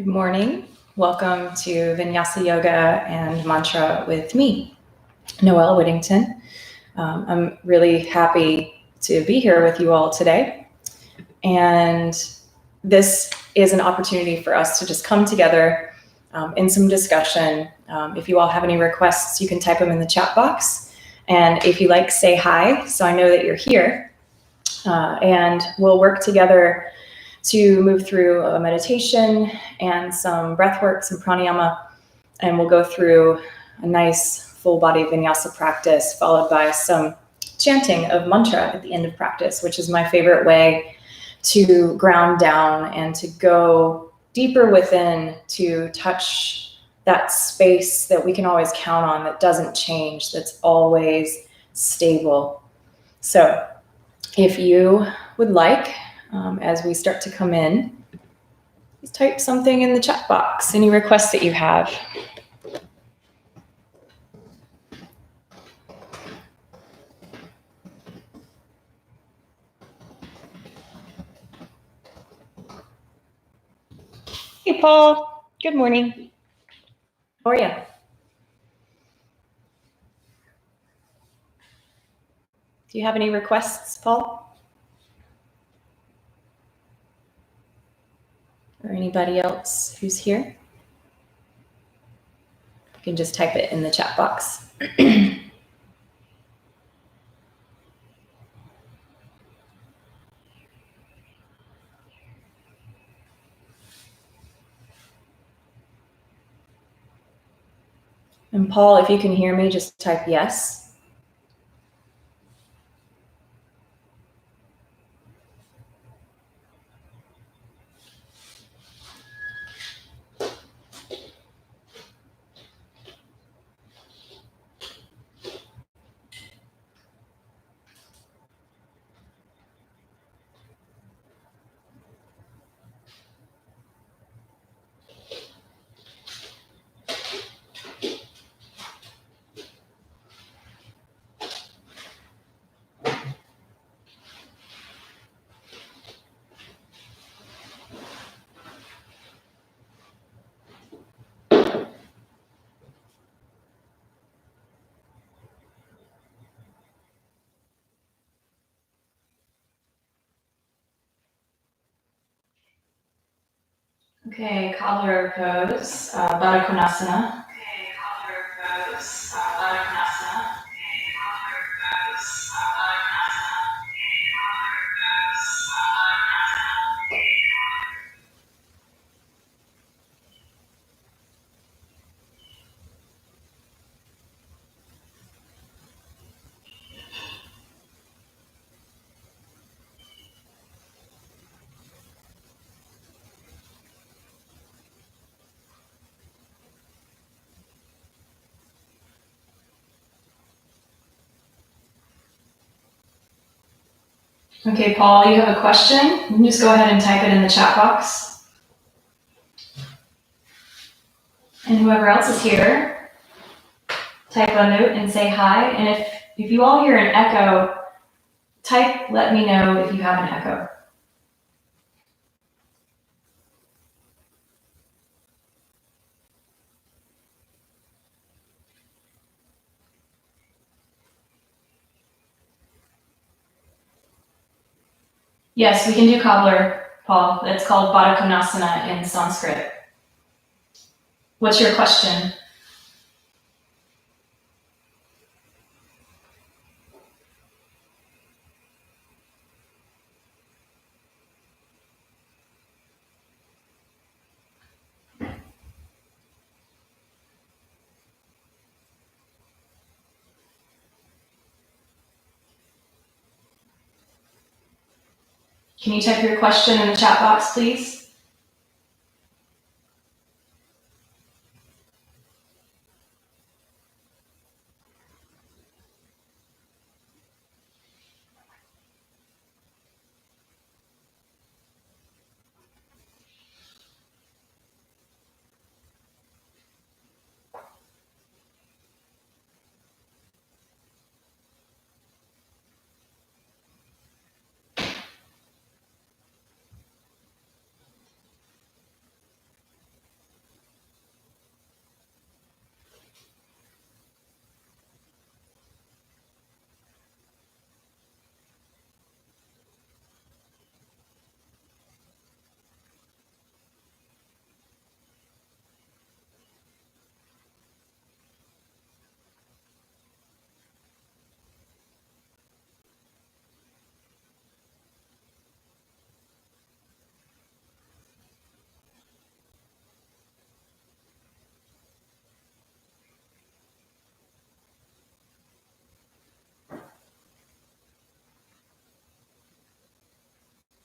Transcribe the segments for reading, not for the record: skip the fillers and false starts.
Good morning. Welcome to Vinyasa Yoga and Mantra with me, Noelle Whittington. I'm really happy to be here with you all today. And this is an opportunity for us to just come together in some discussion. If you all have any requests, you can type them in the chat box. And if you like, say hi, so I know that you're here. And we'll work together to move through a meditation and some breath work, some pranayama, and we'll go through a nice full body vinyasa practice followed by some chanting of mantra at the end of practice, which is my favorite way to ground down and to go deeper within, to touch that space that we can always count on, that doesn't change, that's always stable. So if you would like, as we start to come in, please type something in the chat box, any requests that you have. Hey, Paul. Good morning. How are you? Do you have any requests, Paul? Or anybody else who's here? You can just type it in the chat box. And Paul, if you can hear me, just type yes. Okay, cobbler pose, Baddha Konasana. Okay, Paul, you have a question? You can just go ahead and type it in the chat box. And whoever else is here, type a note and say hi. And if you all hear an echo, type, let me know if you have an echo. Yes, we can do cobbler, Paul. It's called Baddha Konasana in Sanskrit. What's your question? Can you type your question in the chat box, please?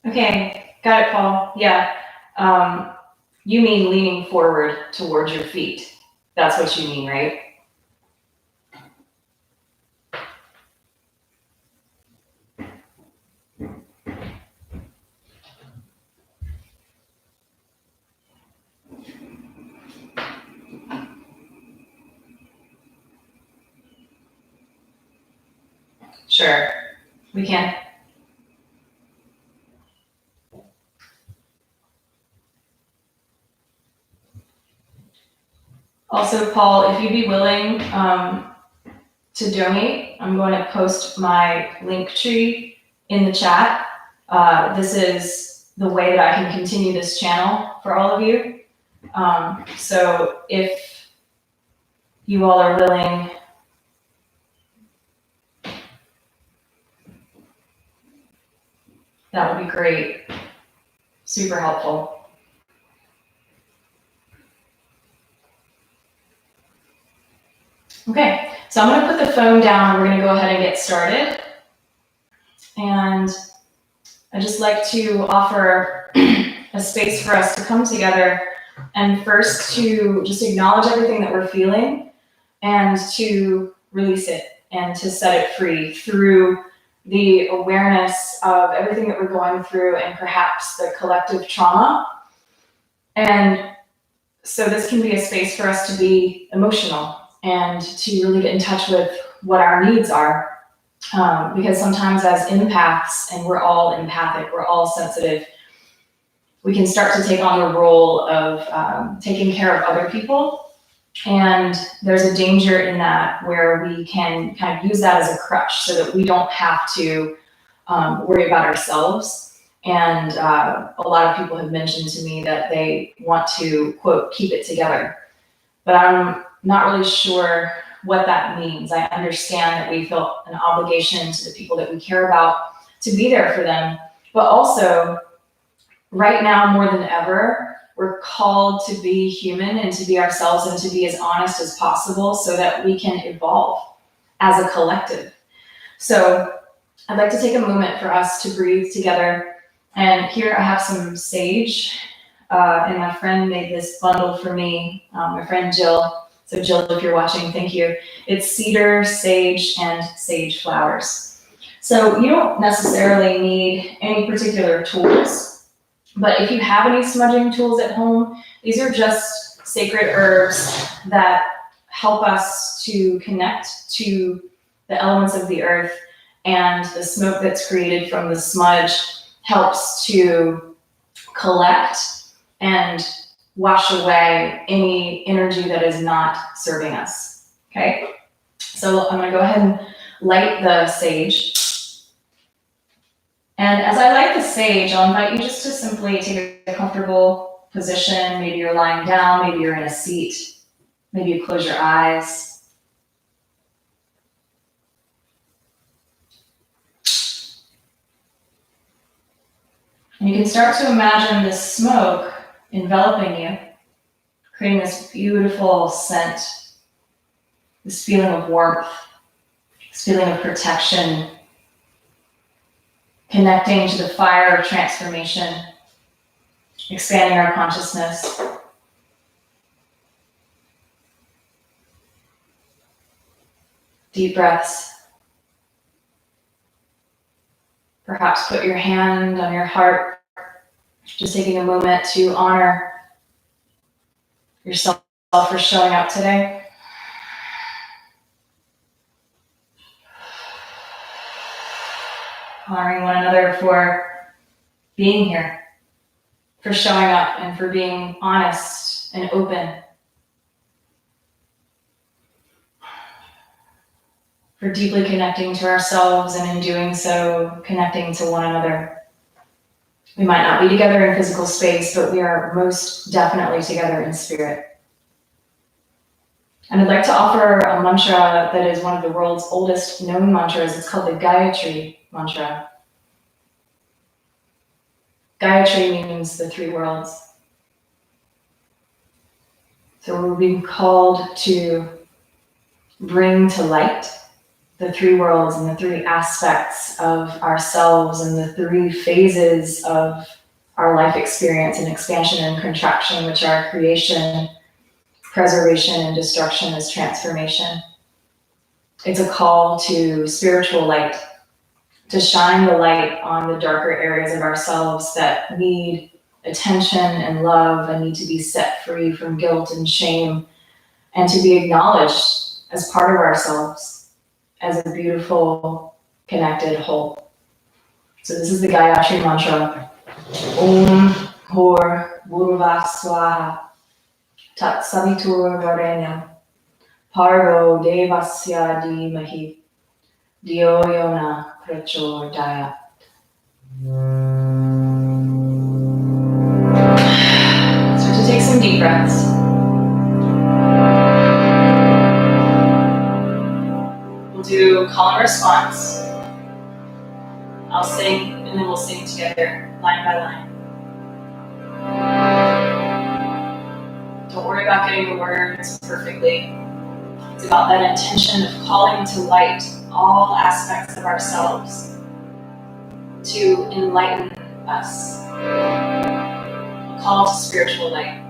Okay, got it, Paul. Yeah. You mean leaning forward towards your feet. That's what you mean, right? Sure, we can. Also, Paul, if you'd be willing to donate, I'm going to post my link tree in the chat. This is the way that I can continue this channel for all of you. So if you all are willing, that would be great. Super helpful. Okay, so I'm going to put the phone down. We're going to go ahead and get started. And I'd just like to offer a space for us to come together and first to just acknowledge everything that we're feeling and to release it and to set it free through the awareness of everything that we're going through and perhaps the collective trauma. And so this can be a space for us to be emotional and to really get in touch with what our needs are. Because sometimes as empaths, and we're all empathic, we're all sensitive, we can start to take on the role of taking care of other people. And there's a danger in that where we can kind of use that as a crutch so that we don't have to worry about ourselves. And a lot of people have mentioned to me that they want to, quote, keep it together. But I'm not really sure what that means. I understand that we feel an obligation to the people that we care about to be there for them. But also, right now more than ever, we're called to be human and to be ourselves and to be as honest as possible so that we can evolve as a collective. So I'd like to take a moment for us to breathe together. And here I have some sage, and my friend made this bundle for me, my friend Jill. So Jill, if you're watching, thank you. It's cedar, sage, and sage flowers. So you don't necessarily need any particular tools, but if you have any smudging tools at home, these are just sacred herbs that help us to connect to the elements of the earth, and the smoke that's created from the smudge helps to collect and wash away any energy that is not serving us, okay? So I'm gonna go ahead and light the sage. And as I light the sage, I'll invite you just to simply take a comfortable position. Maybe you're lying down, maybe you're in a seat, maybe you close your eyes. And you can start to imagine this smoke enveloping you, creating this beautiful scent, this feeling of warmth, this feeling of protection, connecting to the fire of transformation, expanding our consciousness. Deep breaths. Perhaps put your hand on your heart, just taking a moment to honor yourself for showing up today. Honoring one another for being here, for showing up, and for being honest and open. For deeply connecting to ourselves, and in doing so, connecting to one another. We might not be together in physical space, but we are most definitely together in spirit. And I'd like to offer a mantra that is one of the world's oldest known mantras. It's called the Gayatri mantra. Gayatri means the three worlds. So we're being called to bring to light the three worlds and the three aspects of ourselves and the three phases of our life experience and expansion and contraction, which are creation, preservation, and destruction as transformation. It's a call to spiritual light, to shine the light on the darker areas of ourselves that need attention and love and need to be set free from guilt and shame, and to be acknowledged as part of ourselves, as a beautiful, connected whole. So this is the Gayatri mantra. Om Bhur Bhuvas Swaha Tat Saviteur Varenyam Bhargo Devasya dhimahi Dhiyoyonah Pratchodhyaat. Start to take some deep breaths. We'll do call and response. I'll sing and then we'll sing together, line by line. Don't worry about getting the words perfectly. It's about that intention of calling to light all aspects of ourselves to enlighten us. A call to spiritual light.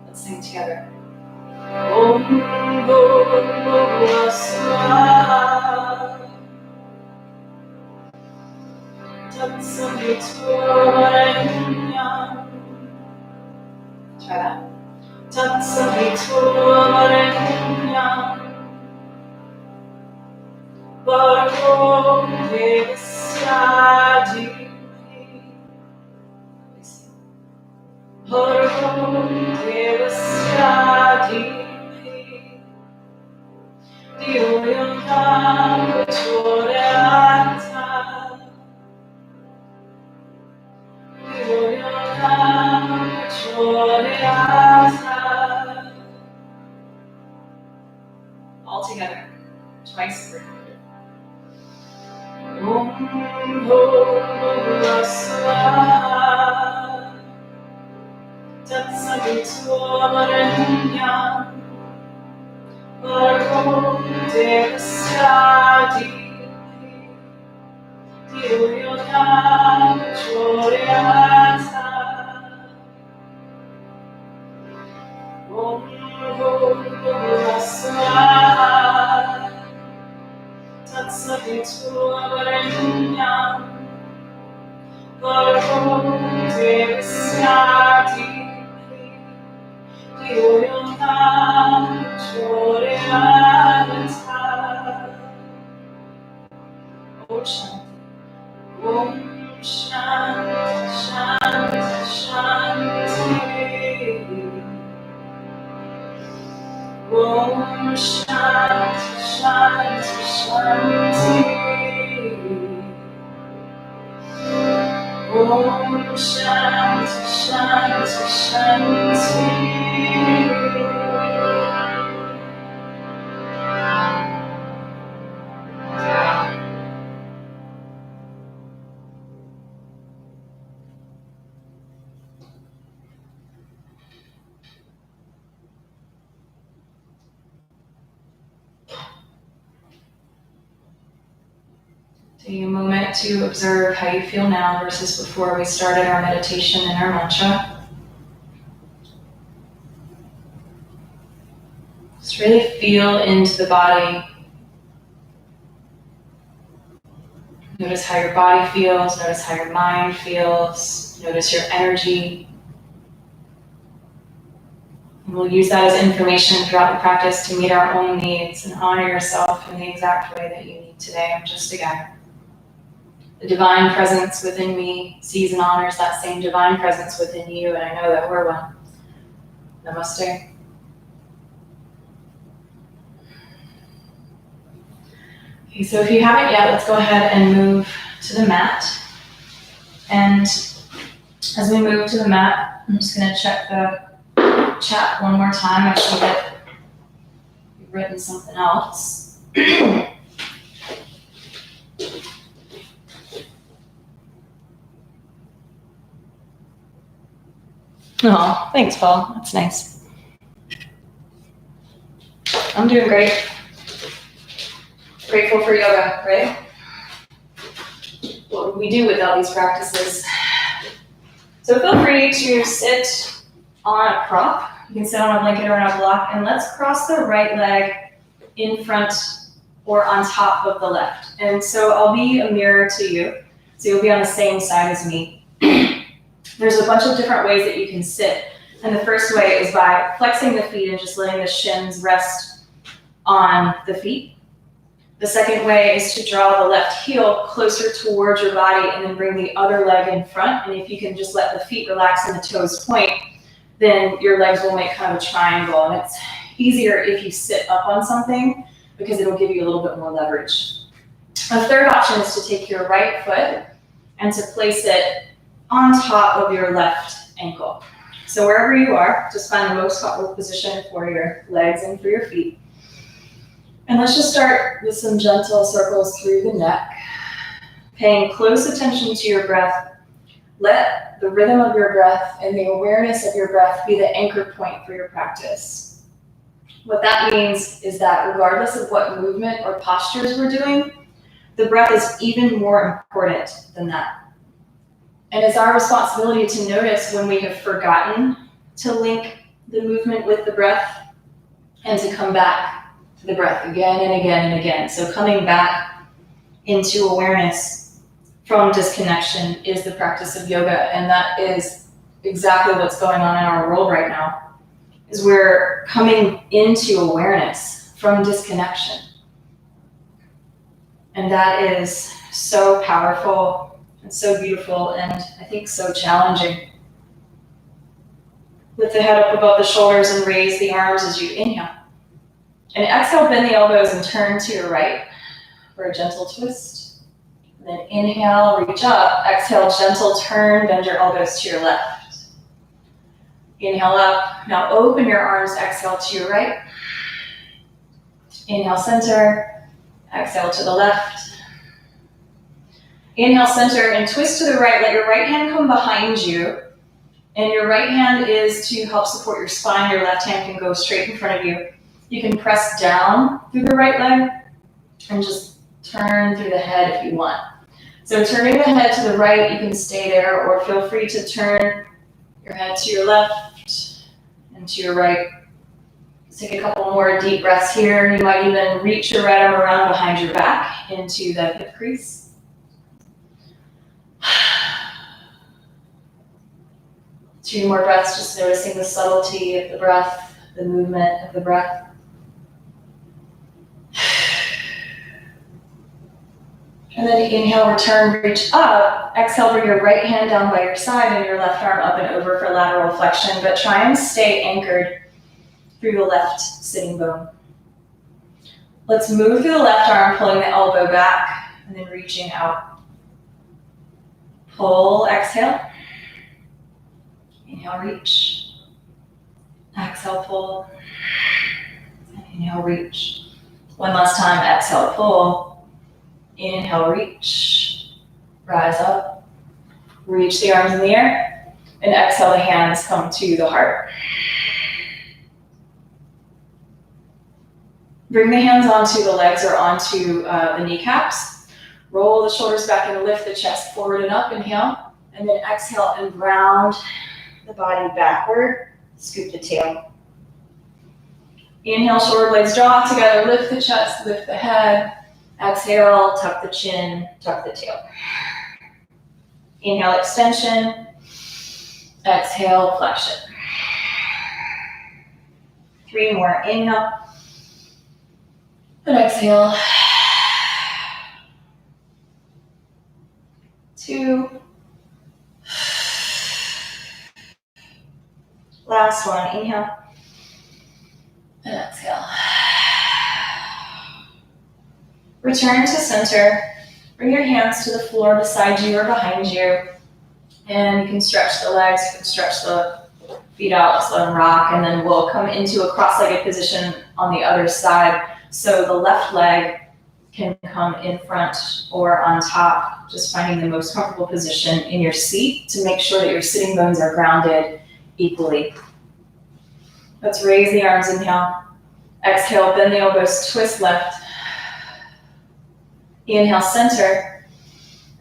Let's sing together. Om Devasya Tat Saviteur Varenyam. Try that. Tat Saviteur Varenyam Bhargo Devasya dhimahi Bhargo Devasya dhimahi Dhiyoyonah Pratchodhyaat Dhiyoyonah Pratchodhyaat. All together, twice through. Om Bhur Swaha Tat Saviteur Varenyam Bhargo Devasya dhimahi Dhiyoyonah Pratchodhyaat. Om Bhur Swaha Tat Saviteur Varenyam Bhargo Devasya dhimahi Dhiyoyonah Pratchodhyaat. Om Shanti. Om Shanti, Shanti, Shanti. Om Shanti, Shanti, Shanti. Om Shanti, Shanti, Shanti. Take a moment to observe how you feel now versus before we started our meditation and our mantra. Just really feel into the body. Notice how your body feels, notice how your mind feels, notice your energy. And we'll use that as information throughout the practice to meet our own needs and honor yourself in the exact way that you need today. I'm just a guide. The divine presence within me sees and honors that same divine presence within you, and I know that we're one. Namaste. Okay, so if you haven't yet, let's go ahead and move to the mat. And as we move to the mat, I'm just going to check the chat one more time. I see that you've written something else. Oh, thanks, Paul. That's nice. I'm doing great. Grateful for yoga, right? What would we do without these practices? So feel free to sit on a prop. You can sit on a blanket or on a block, and let's cross the right leg in front or on top of the left. And so I'll be a mirror to you. So you'll be on the same side as me. There's a bunch of different ways that you can sit. And the first way is by flexing the feet and just letting the shins rest on the feet. The second way is to draw the left heel closer towards your body and then bring the other leg in front. And if you can just let the feet relax and the toes point, then your legs will make kind of a triangle. And it's easier if you sit up on something because it'll give you a little bit more leverage. A third option is to take your right foot and to place it on top of your left ankle. So wherever you are, just find the most comfortable position for your legs and for your feet. And let's just start with some gentle circles through the neck, paying close attention to your breath. Let the rhythm of your breath and the awareness of your breath be the anchor point for your practice. What that means is that regardless of what movement or postures we're doing, the breath is even more important than that. And it's our responsibility to notice when we have forgotten to link the movement with the breath and to come back to the breath again and again and again. So coming back into awareness from disconnection is the practice of yoga. And that is exactly what's going on in our world right now, is we're coming into awareness from disconnection. And that is so powerful and so beautiful, and I think so challenging. Lift the head up above the shoulders and raise the arms as you inhale. And exhale, bend the elbows and turn to your right for a gentle twist. And then inhale, reach up. Exhale, gentle turn, bend your elbows to your left. Inhale up. Now open your arms, exhale to your right. Inhale, center. Exhale to the left. Inhale, center, and twist to the right. Let your right hand come behind you. And your right hand is to help support your spine. Your left hand can go straight in front of you. You can press down through the right leg and just turn through the head if you want. So turning the head to the right, you can stay there, or feel free to turn your head to your left and to your right. Let's take a couple more deep breaths here. You might even reach your right arm around behind your back into the hip crease. 2 more breaths, just noticing the subtlety of the breath, the movement of the breath. And then inhale, return, reach up. Exhale, bring your right hand down by your side and your left arm up and over for lateral flexion, but try and stay anchored through the left sitting bone. Let's move through the left arm, pulling the elbow back and then reaching out. Pull, exhale. Inhale, reach. Exhale, pull. And inhale, reach. One last time, exhale, pull. Inhale, reach. Rise up. Reach the arms in the air. And exhale, the hands come to the heart. Bring the hands onto the legs or onto the kneecaps. Roll the shoulders back and lift the chest forward and up. Inhale. And then exhale and round the body backward. Scoop the tail. Inhale, shoulder blades draw together. Lift the chest, lift the head. Exhale, tuck the chin, tuck the tail. Inhale, extension. Exhale, flexion. 3 more. Inhale. And exhale. 2. Last one. Inhale. And exhale. Return to center. Bring your hands to the floor beside you or behind you. And you can stretch the legs, you can stretch the feet out, just let them rock. And then we'll come into a cross-legged position on the other side. So the left leg can come in front or on top, just finding the most comfortable position in your seat to make sure that your sitting bones are grounded equally. Let's raise the arms, inhale. Exhale, bend the elbows, twist left. Inhale, center.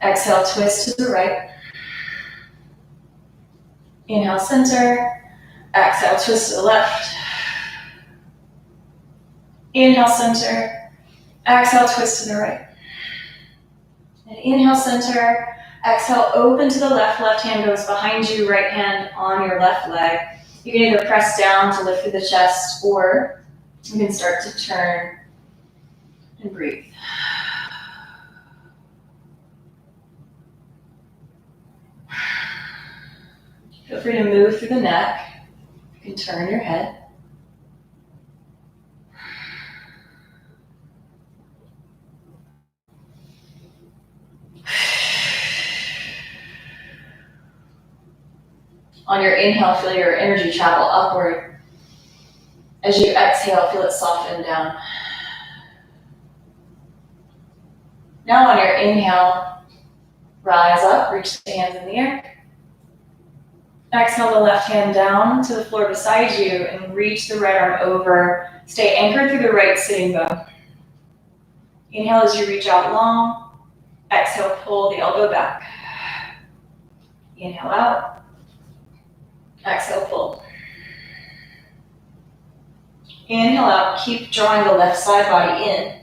Exhale, twist to the right. Inhale, center. Exhale, twist to the left. Inhale, center. Exhale, twist to the right. And inhale, center. Exhale, open to the left. Left hand goes behind you, right hand on your left leg. You can either press down to lift through the chest, or you can start to turn and breathe. Feel free to move through the neck. You can turn your head. On your inhale, feel your energy travel upward. As you exhale, feel it soften down. Now on your inhale, rise up, reach the hands in the air. Exhale the left hand down to the floor beside you and reach the right arm over. Stay anchored through the right sitting bone. Inhale as you reach out long. Exhale, pull the elbow back. Inhale out. Exhale, pull. Inhale out, keep drawing the left side body in.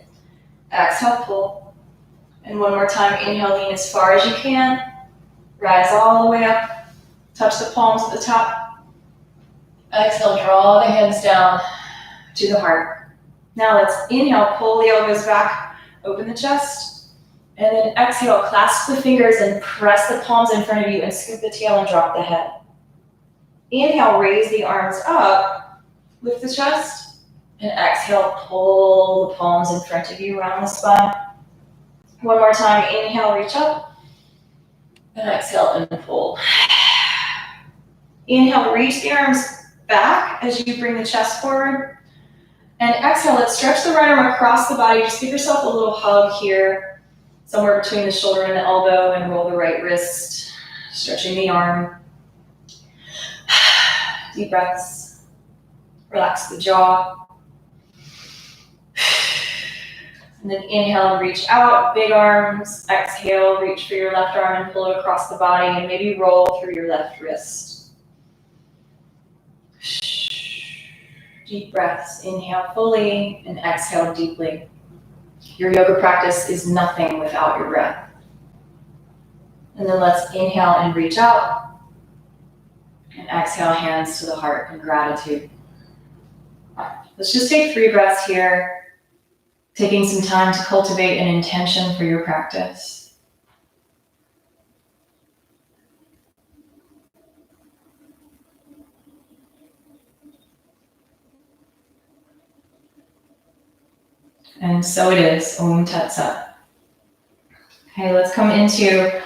Exhale, pull. And one more time, inhale, lean as far as you can. Rise all the way up. Touch the palms at the top. Exhale, draw the hands down to the heart. Now let's inhale, pull the elbows back, open the chest. And then exhale, clasp the fingers and press the palms in front of you and scoop the tail and drop the head. Inhale, raise the arms up, lift the chest. And exhale, pull the palms in front of you around the spine. One more time, inhale, reach up. And exhale, and pull. Inhale, reach the arms back as you bring the chest forward. And exhale, let's stretch the right arm across the body. Just give yourself a little hug here, somewhere between the shoulder and the elbow, and roll the right wrist, stretching the arm. Deep breaths. Relax the jaw. And then inhale, reach out, big arms. Exhale, reach for your left arm and pull it across the body, and maybe roll through your left wrist. Deep breaths. Inhale fully and exhale deeply. Your yoga practice is nothing without your breath. And then let's inhale and reach out. And exhale, hands to the heart in gratitude. Let's just take 3 breaths here, taking some time to cultivate an intention for your practice. And so it is. Om Tat Sat. Okay, let's come into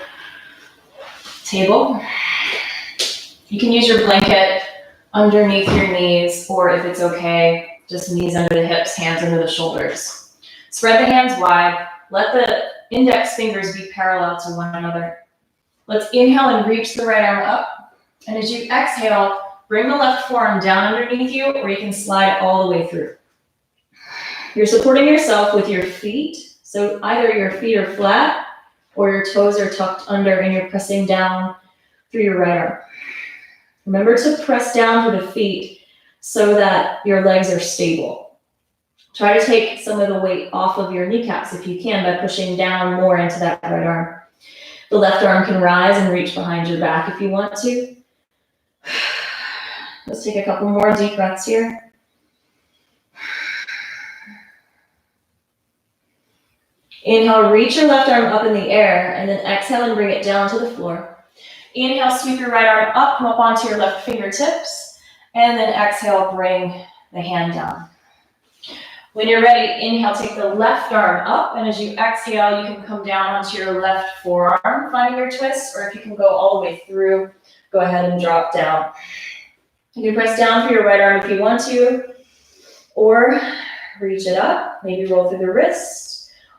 table. You can use your blanket underneath your knees, or if it's okay, just knees under the hips, hands under the shoulders. Spread the hands wide. Let the index fingers be parallel to one another. Let's inhale and reach the right arm up. And as you exhale, bring the left forearm down underneath you, or you can slide it all the way through. You're supporting yourself with your feet. So either your feet are flat or your toes are tucked under and you're pressing down through your right arm. Remember to press down through the feet so that your legs are stable. Try to take some of the weight off of your kneecaps if you can by pushing down more into that right arm. The left arm can rise and reach behind your back if you want to. Let's take a couple more deep breaths here. Inhale, reach your left arm up in the air, and then exhale and bring it down to the floor. Inhale, sweep your right arm up, come up onto your left fingertips, and then exhale, bring the hand down. When you're ready, inhale, take the left arm up, and as you exhale, you can come down onto your left forearm, finding your twist, or if you can go all the way through, go ahead and drop down. You can press down for your right arm if you want to, or reach it up, maybe roll through the wrist,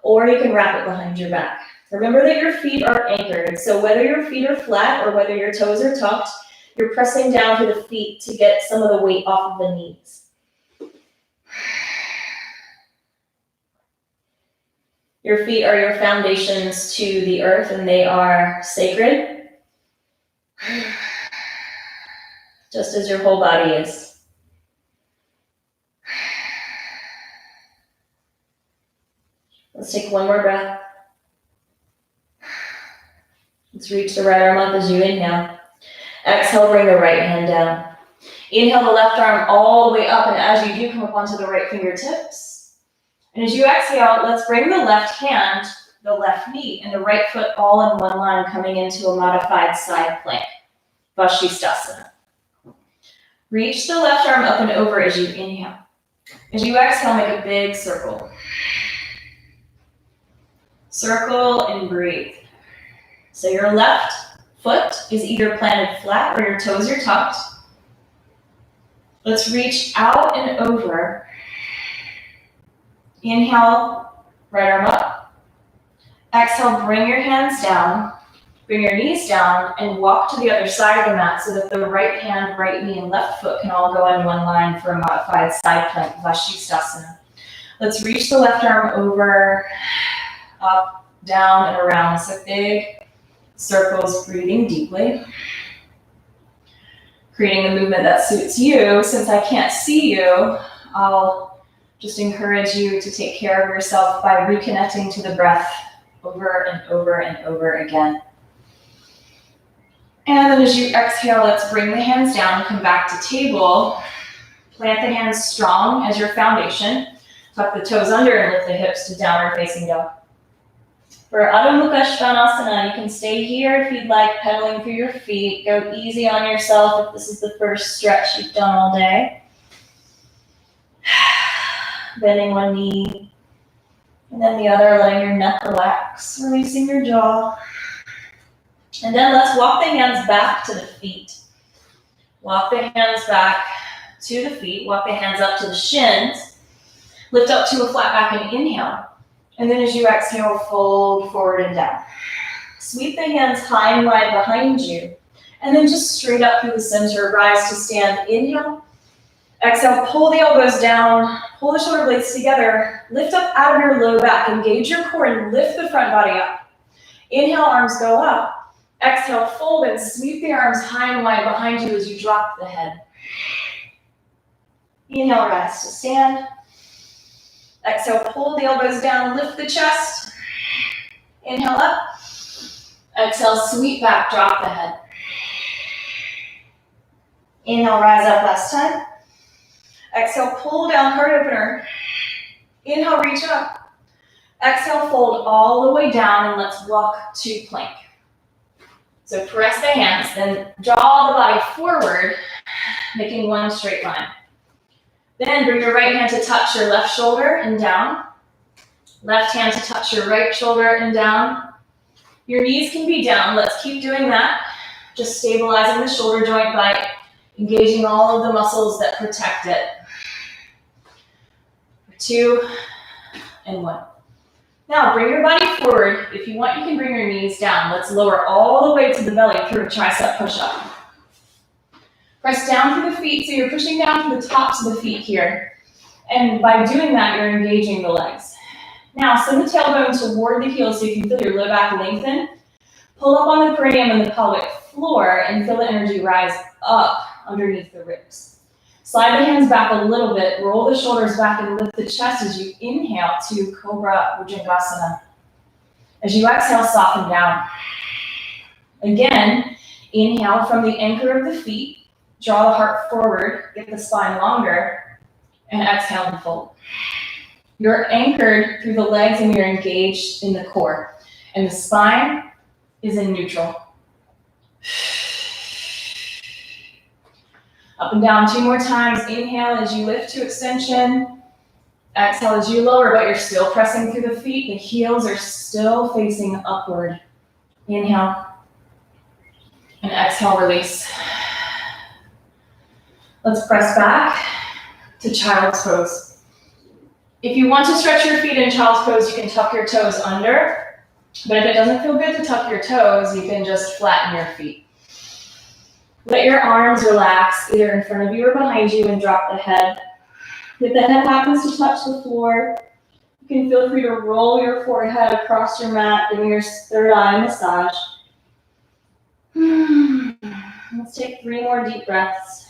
or you can wrap it behind your back. Remember that your feet are anchored, so whether your feet are flat or whether your toes are tucked, You're pressing down through the feet to get some of the weight off of the knees. Your feet are your foundations to the earth, and they are sacred, just as your whole body is. Let's take one more breath. Let's reach the right arm up as you inhale. Exhale, bring the right hand down. Inhale the left arm all the way up, and as you do, come up onto the right fingertips. And as you exhale, let's bring the left hand, the left knee, and the right foot all in one line, coming into a modified side plank, Vashisthasana. Reach the left arm up and over as you inhale. As you exhale, make a big circle. Circle and breathe. So your left foot is either planted flat or your toes are tucked. Let's reach out and over. Inhale, right arm up. Exhale, bring your hands down. Bring your knees down and walk to the other side of the mat so that the right hand, right knee, and left foot can all go in one line for a modified side plank, Vashisthasana. Let's reach the left arm over, up, down, and around. So big circles, breathing deeply. Creating the movement that suits you. Since I can't see you, I'll just encourage you to take care of yourself by reconnecting to the breath over and over and over again. And then as you exhale, let's bring the hands down, come back to table. Plant the hands strong as your foundation. Tuck the toes under and lift the hips to downward facing dog. For Adho Mukha Svanasana, you can stay here if you'd like, pedaling through your feet. Go easy on yourself if this is the first stretch you've done all day. Bending one knee, and then the other, letting your neck relax, releasing your jaw. And then let's walk the hands back to the feet. Walk the hands back to the feet. Walk the hands up to the shins. Lift up to a flat back and inhale. And then as you exhale, fold forward and down. Sweep the hands high and wide behind you. And then just straight up through the center, rise to stand. Inhale. Exhale, pull the elbows down. Pull the shoulder blades together. Lift up out of your low back. Engage your core and lift the front body up. Inhale, arms go up. Exhale, fold and sweep the arms high and wide behind you as you drop the head. Inhale, rise to stand. Exhale, pull the elbows down, lift the chest. Inhale up. Exhale, sweep back, drop the head. Inhale, rise up last time. Exhale, pull down, heart opener. Inhale, reach up. Exhale, fold all the way down, and let's walk to plank. So press the hands, then draw the body forward, making one straight line. Then bring your right hand to touch your left shoulder and down. Left hand to touch your right shoulder and down. Your knees can be down. Let's keep doing that. Just stabilizing the shoulder joint by engaging all of the muscles that protect it. 2 and 1. Now bring your body forward. If you want, you can bring your knees down. Let's lower all the way to the belly through a tricep push-up. Press down through the feet, so you're pushing down from the tops of the feet here. And by doing that, you're engaging the legs. Now, send the tailbone toward the heels so you can feel your low back lengthen. Pull up on the perineum and the pelvic floor and feel the energy rise up underneath the ribs. Slide the hands back a little bit, roll the shoulders back and lift the chest as you inhale to Cobra Bhujangasana. As you exhale, soften down. Again, inhale from the anchor of the feet. Draw the heart forward, get the spine longer, and exhale and fold. You're anchored through the legs and you're engaged in the core. And the spine is in neutral. Up and down 2 more times. Inhale as you lift to extension. Exhale as you lower, but you're still pressing through the feet. The heels are still facing upward. Inhale. And exhale, release. Let's press back to child's pose. If you want to stretch your feet in child's pose, you can tuck your toes under. But if it doesn't feel good to tuck your toes, you can just flatten your feet. Let your arms relax, either in front of you or behind you, and drop the head. If the head happens to touch the floor, you can feel free to roll your forehead across your mat, giving your third eye a massage. Let's take 3 more deep breaths.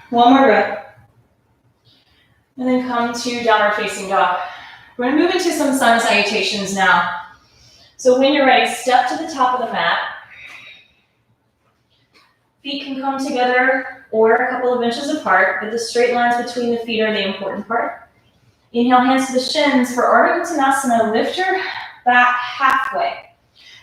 One more breath. And then come to downward facing dog. We're going to move into some sun salutations now. So when you're ready, step to the top of the mat. Feet can come together or a couple of inches apart, but the straight lines between the feet are the important part. Inhale, hands to the shins. For Utkatasana, lift your back halfway.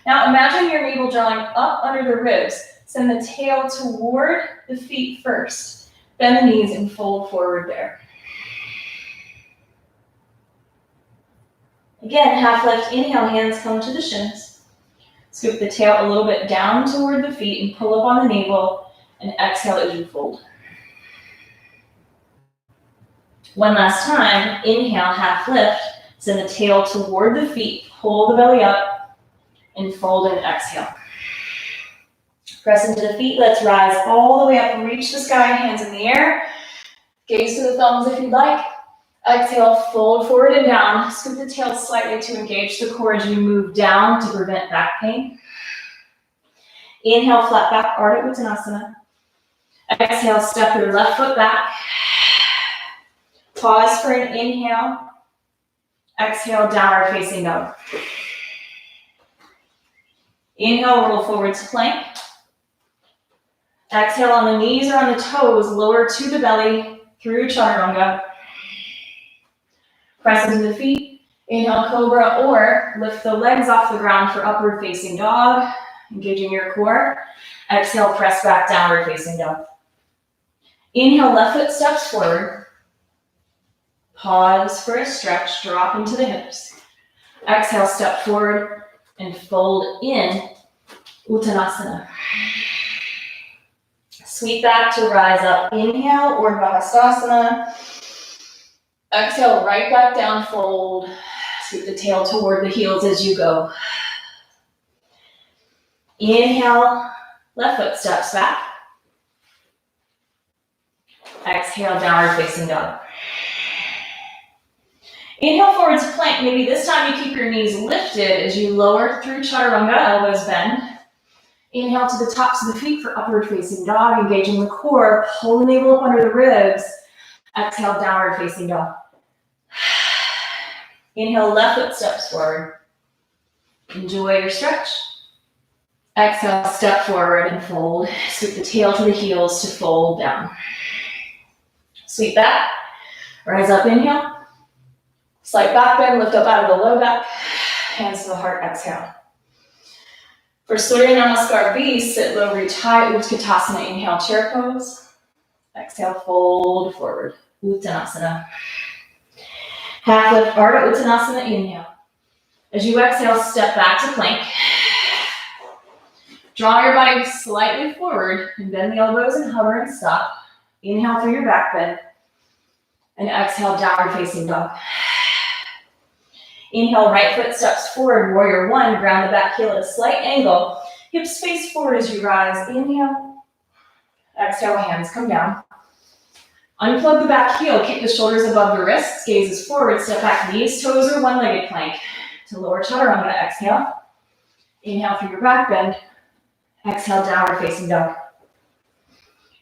Now imagine your navel drawing up under the ribs. Send the tail toward the feet first. Bend the knees and fold forward there. Again, half lift, inhale, hands come to the shins. Scoop the tail a little bit down toward the feet and pull up on the navel, and exhale as you fold. One last time, inhale, half lift, send the tail toward the feet, pull the belly up, and fold and exhale. Press into the feet, let's rise all the way up and reach the sky, hands in the air. Gaze to the thumbs if you'd like. Exhale, fold forward and down. Scoop the tail slightly to engage the core as you move down to prevent back pain. Inhale, flat back, Utkatasana. Exhale, step your left foot back. Pause for an inhale. Exhale, downward facing dog. Inhale, roll forward to plank. Exhale on the knees or on the toes, lower to the belly through chaturanga. Press into the feet, inhale cobra, or lift the legs off the ground for upward facing dog, engaging your core. Exhale, press back, downward facing dog. Inhale, left foot steps forward. Pause for a stretch, drop into the hips. Exhale, step forward and fold in Uttanasana. Sweep back to rise up, inhale, or Bhavasana. Exhale, right back down, fold. Scoop the tail toward the heels as you go. Inhale, left foot steps back. Exhale, downward facing dog. Inhale, forward to plank. Maybe this time you keep your knees lifted as you lower through chaturanga, elbows bend. Inhale to the tops of the feet for upward facing dog, engaging the core. Pull the navel up under the ribs. Exhale, downward facing dog. Inhale, left foot steps forward. Enjoy your stretch. Exhale, step forward and fold. Scoop the tail to the heels to fold down. Sweep back. Rise up, inhale. Slight back bend, lift up out of the low back. Hands to the heart, exhale. For Surya Namaskar B, sit low, reach high, Utkatasana, inhale, chair pose. Exhale, fold forward, Uttanasana. Half lift, Ardha Uttanasana, inhale. As you exhale, step back to plank. Draw your body slightly forward and bend the elbows and hover and stop. Inhale through your back bend. And exhale, downward facing dog. Inhale, right foot steps forward, warrior one, ground the back heel at a slight angle. Hips face forward as you rise. Inhale. Exhale, hands come down. Unplug the back heel, kick the shoulders above the wrists, gazes forward, step back, knees, toes, or one-legged plank. To lower chaturanga, exhale. Inhale through your back bend. Exhale, downward facing dog.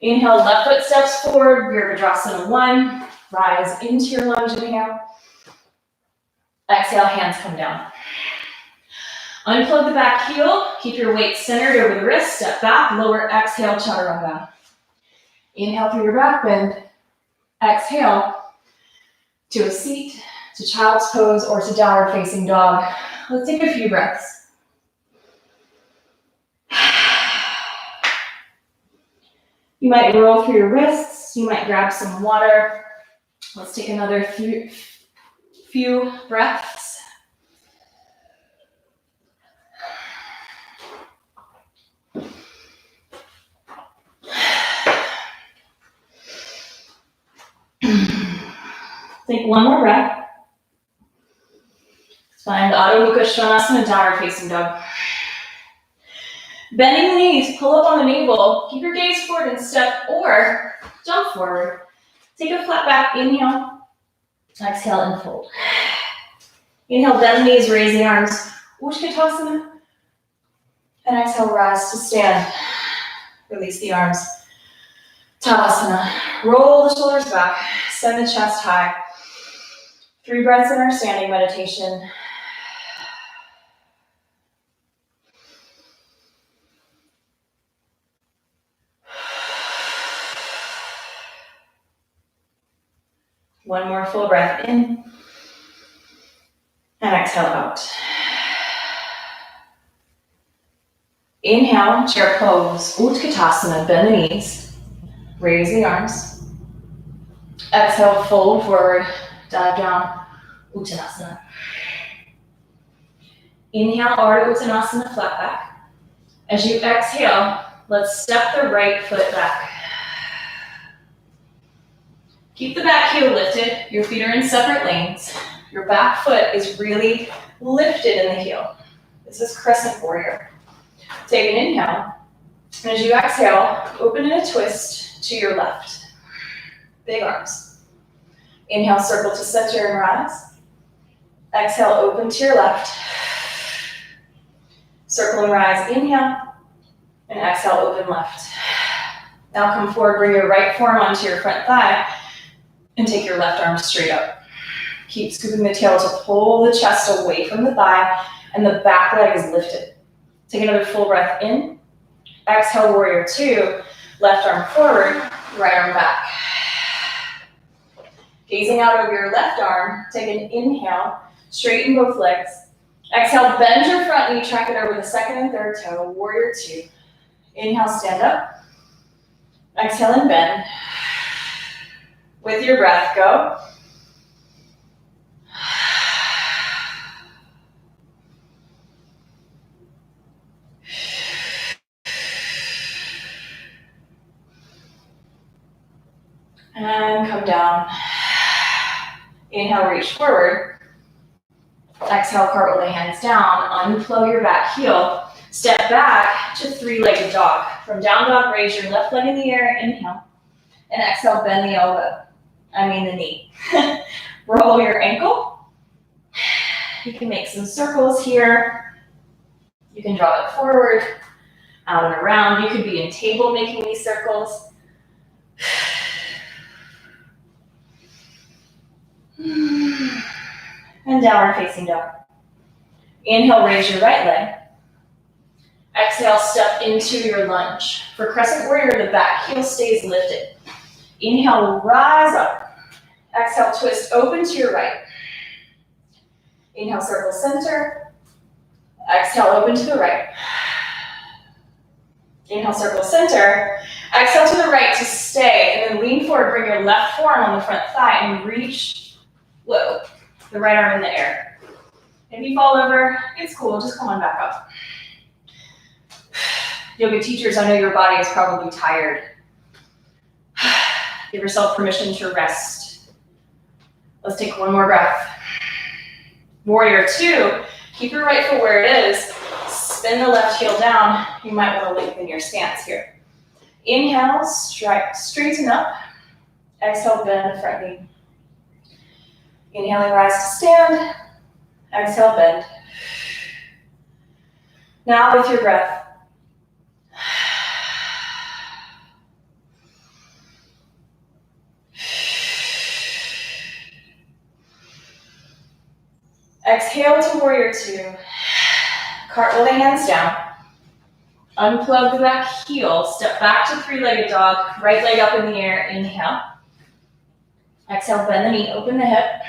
Inhale, left foot steps forward, Virabhadrasana 1. Rise into your lunge, inhale. Exhale, hands come down. Unplug the back heel, keep your weight centered over the wrist, step back, lower, exhale, chaturanga. Inhale through your back bend. Exhale to a seat, to child's pose, or to downward facing dog. Let's take a few breaths. You might roll through your wrists, you might grab some water. Let's take another few breaths. Take one more breath. Find Adho Mukha Svanasana, downward facing dog. Bending the knees, pull up on the navel. Keep your gaze forward and step or jump forward. Take a flat back, inhale. Exhale and fold. Inhale, bend the knees, raise the arms. Utkatasana. And exhale, rise to stand. Release the arms. Savasana. Roll the shoulders back. Send the chest high. 3 breaths in our standing meditation. One more full breath in. And exhale out. Inhale, chair pose, Utkatasana, bend the knees, raise the arms. Exhale, fold forward, dive down, Uttanasana. Inhale, Ardha Uttanasana, flat back. As you exhale, let's step the right foot back. Keep the back heel lifted, your feet are in separate lanes. Your back foot is really lifted in the heel. This is Crescent Warrior. Take an inhale, and as you exhale, open in a twist to your left. Big arms. Inhale, circle to center and rise. Exhale, open to your left. Circle and rise, inhale, and exhale, open left. Now come forward, bring your right forearm onto your front thigh, and take your left arm straight up. Keep scooping the tail to pull the chest away from the thigh, and the back leg is lifted. Take another full breath in. Exhale, warrior 2. Left arm forward, right arm back. Gazing out over your left arm, take an inhale, straighten both legs. Exhale, bend your front knee, track it over the second and third toe, warrior 2. Inhale, stand up. Exhale and bend. With your breath, go. And come down. Inhale, reach forward. Exhale, cartwheel the hands down. Unplow your back heel. Step back to 3-legged dog. From down dog, raise your left leg in the air. Inhale. And exhale, bend the elbow. The knee. Roll your ankle. You can make some circles here. You can draw it forward, out and around. You could be in table making these circles. And downward facing dog. Inhale, raise your right leg. Exhale, step into your lunge. For Crescent Warrior, the back heel stays lifted. Inhale, rise up. Exhale, twist open to your right. Inhale, circle center. Exhale, open to the right. Inhale, circle center. Exhale to the right to stay, and then lean forward, bring your left forearm on the front thigh and reach low. The right arm in the air. If you fall over, it's cool, just come on back up. Yoga teachers, I know your body is probably tired. Give yourself permission to rest. Let's take one more breath. Warrior 2, keep your right foot where it is. Spin the left heel down. You might want to lengthen your stance here. Inhale, straighten up. Exhale, bend the front knee. Inhaling, rise to stand. Exhale, bend. Now with your breath. Exhale to warrior 2. Cartwheel the hands down. Unplug the back heel. Step back to 3-legged dog. Right leg up in the air. Inhale. Exhale, bend the knee, open the hip.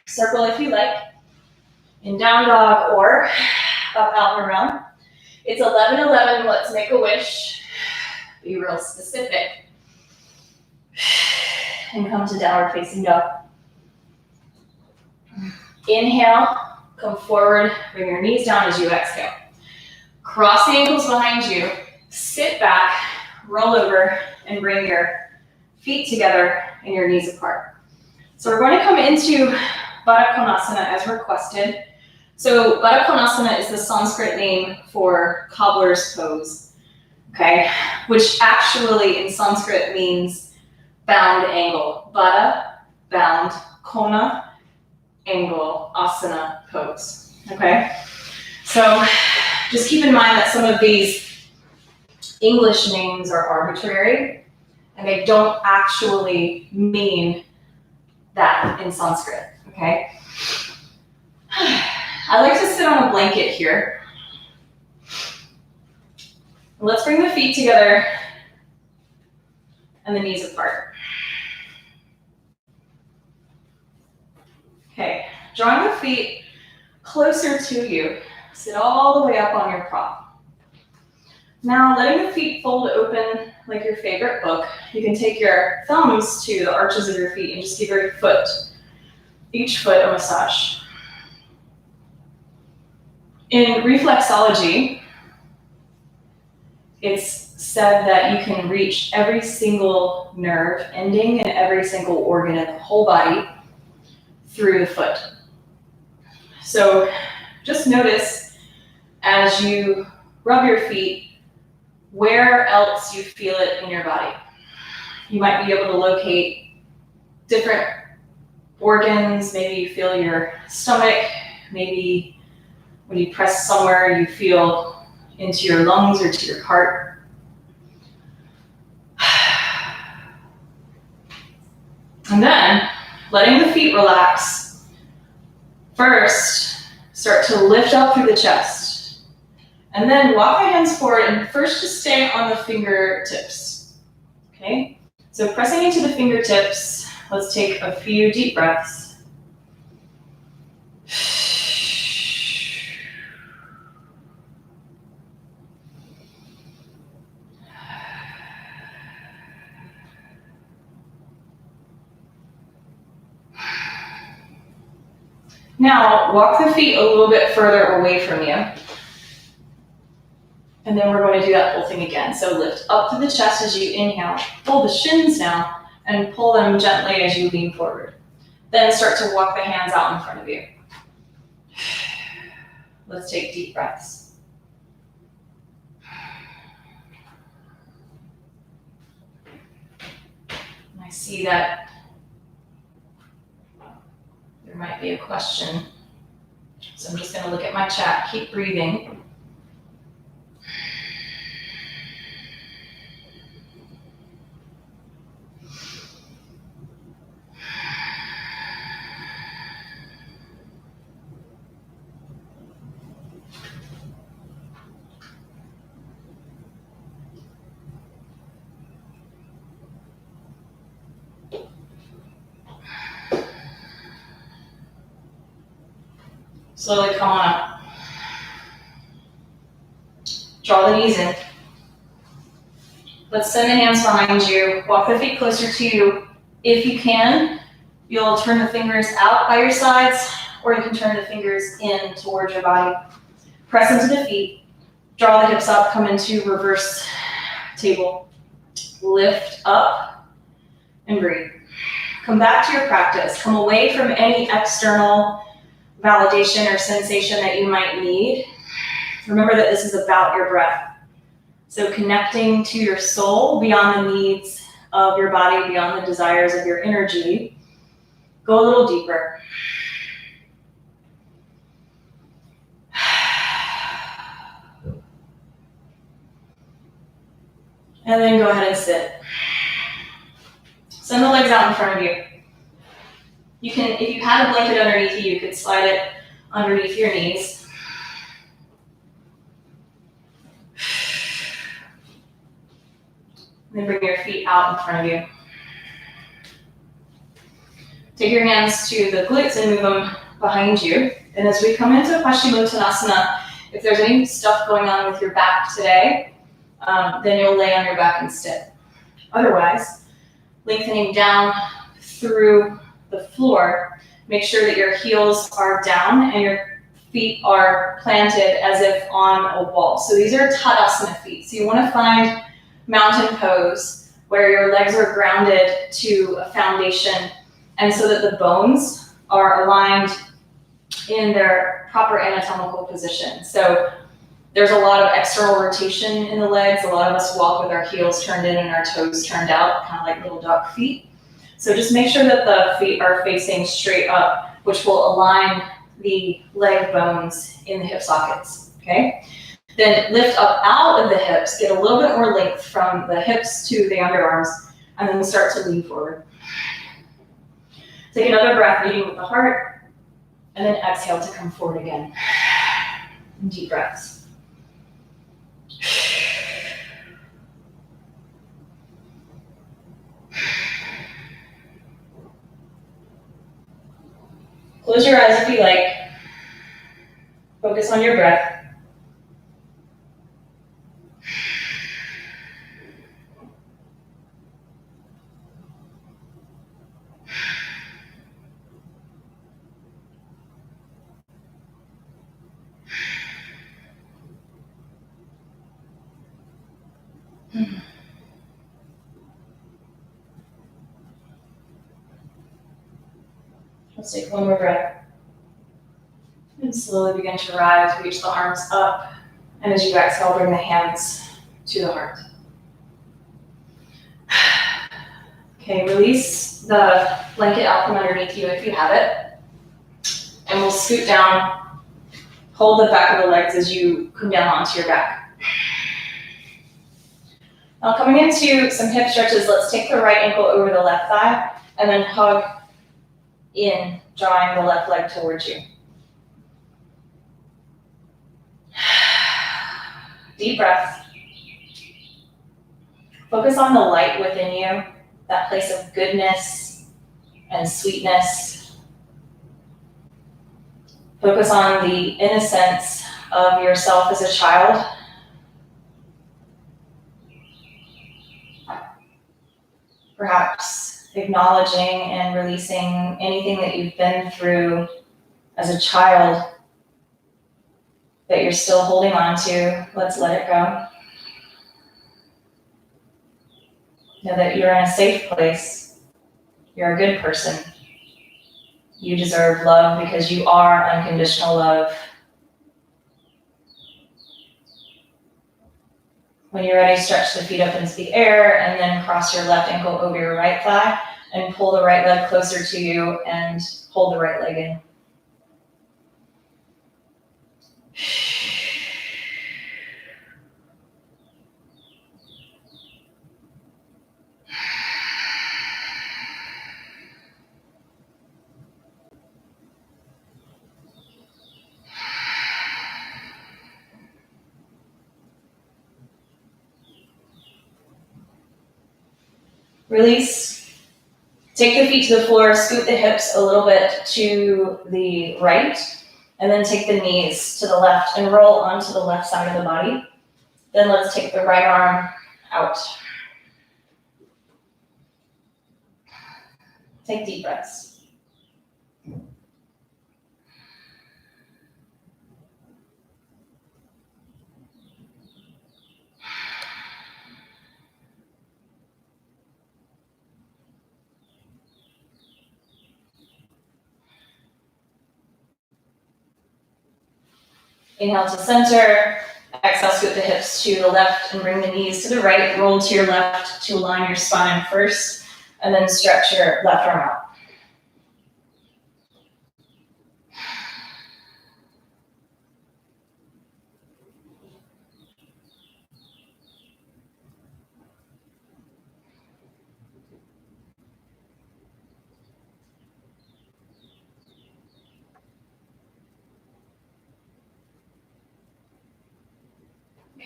Circle if you like. In down dog or up, out, and around. It's 11:11. Let's make a wish. Be real specific. And come to downward facing dog. Inhale, come forward, bring your knees down as you exhale. Cross the ankles behind you, sit back, roll over, and bring your feet together and your knees apart. So we're going to come into Baddha Konasana as requested. So Baddha Konasana is the Sanskrit name for cobbler's pose, okay? Which actually in Sanskrit means bound angle. Baddha, bound, Kona, angle, asana, pose, okay? So just keep in mind that some of these English names are arbitrary and they don't actually mean that in Sanskrit, okay? I like to sit on a blanket here. Let's bring the feet together and the knees apart. Okay, drawing the feet closer to you. Sit all the way up on your prop. Now letting the feet fold open like your favorite book. You can take your thumbs to the arches of your feet and just give each foot a massage. In reflexology, it's said that you can reach every single nerve ending and every single organ in the whole body through the foot. So just notice as you rub your feet, where else you feel it in your body. You might be able to locate different organs. Maybe you feel your stomach. Maybe when you press somewhere, you feel into your lungs or to your heart. And then letting the feet relax. First, start to lift up through the chest. And then walk my hands forward and first just stay on the fingertips. Okay? So pressing into the fingertips, let's take a few deep breaths. Now, walk the feet a little bit further away from you. And then we're going to do that whole thing again. So lift up to the chest as you inhale, pull the shins down, and pull them gently as you lean forward. Then start to walk the hands out in front of you. Let's take deep breaths. And I see that there might be a question. So I'm just going to look at my chat, keep breathing. Slowly come on up. Draw the knees in. Let's send the hands behind you. Walk the feet closer to you. If you can, you'll turn the fingers out by your sides, or you can turn the fingers in towards your body. Press into the feet. Draw the hips up, come into reverse table. Lift up and breathe. Come back to your practice. Come away from any external validation or sensation that you might need. Remember that this is about your breath. So connecting to your soul beyond the needs of your body, beyond the desires of your energy. Go a little deeper. And then go ahead and sit. Send the legs out in front of you. You can, if you had a blanket underneath you, you could slide it underneath your knees. And then bring your feet out in front of you. Take your hands to the glutes and move them behind you. And as we come into Paschimottanasana, if there's any stuff going on with your back today, then you'll lay on your back instead. Otherwise, lengthening down through the floor, make sure that your heels are down and your feet are planted as if on a wall. So these are Utkatasana feet. So you want to find mountain pose where your legs are grounded to a foundation, and so that the bones are aligned in their proper anatomical position. So there's a lot of external rotation in the legs. A lot of us walk with our heels turned in and our toes turned out, kind of like little duck feet. So just make sure that the feet are facing straight up, which will align the leg bones in the hip sockets, okay? Then lift up out of the hips, get a little bit more length from the hips to the underarms, and then start to lean forward. Take another breath, leading with the heart, and then exhale to come forward again. And deep breaths. Close your eyes if you like. Focus on your breath. Let's take one more breath. And slowly begin to rise, reach the arms up. And as you exhale, bring the hands to the heart. Okay, release the blanket out from underneath you if you have it. And we'll scoot down, hold the back of the legs as you come down onto your back. Now coming into some hip stretches, let's take the right ankle over the left thigh and then hug in, drawing the left leg towards you. Deep breath. Focus on the light within you, that place of goodness and sweetness. Focus on the innocence of yourself as a child. Perhaps acknowledging and releasing anything that you've been through as a child that you're still holding on to. Let's let it go. Know that you're in a safe place. You're a good person. You deserve love because you are unconditional love. When you're ready, stretch the feet up into the air and then cross your left ankle over your right thigh and pull the right leg closer to you and hold the right leg in. Release. Take the feet to the floor, scoot the hips a little bit to the right, and then take the knees to the left and roll onto the left side of the body. Then let's take the right arm out. Take deep breaths. Inhale to center, exhale, scoot the hips to the left and bring the knees to the right, roll to your left to align your spine first, and then stretch your left arm out.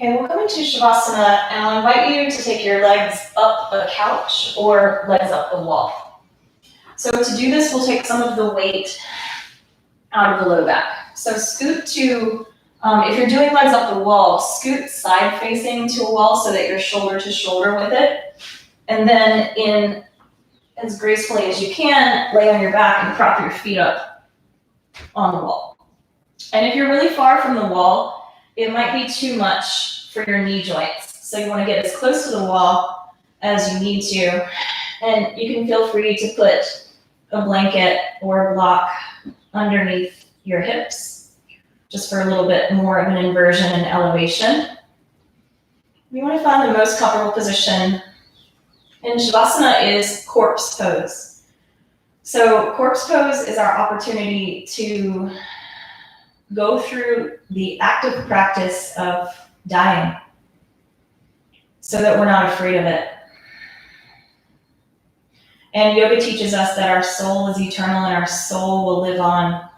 Okay, we'll come into Shavasana, and I'll invite you to take your legs up a couch or legs up the wall. So to do this, we'll take some of the weight out of the low back. So scoot to, if you're doing legs up the wall, scoot side facing to a wall so that you're shoulder to shoulder with it. And then in as gracefully as you can, lay on your back and prop your feet up on the wall. And if you're really far from the wall, it might be too much for your knee joints. So you want to get as close to the wall as you need to. And you can feel free to put a blanket or a block underneath your hips, just for a little bit more of an inversion and elevation. You want to find the most comfortable position. And Shavasana is corpse pose. So corpse pose is our opportunity to go through the active practice of dying so that we're not afraid of it. And yoga teaches us that our soul is eternal and our soul will live on.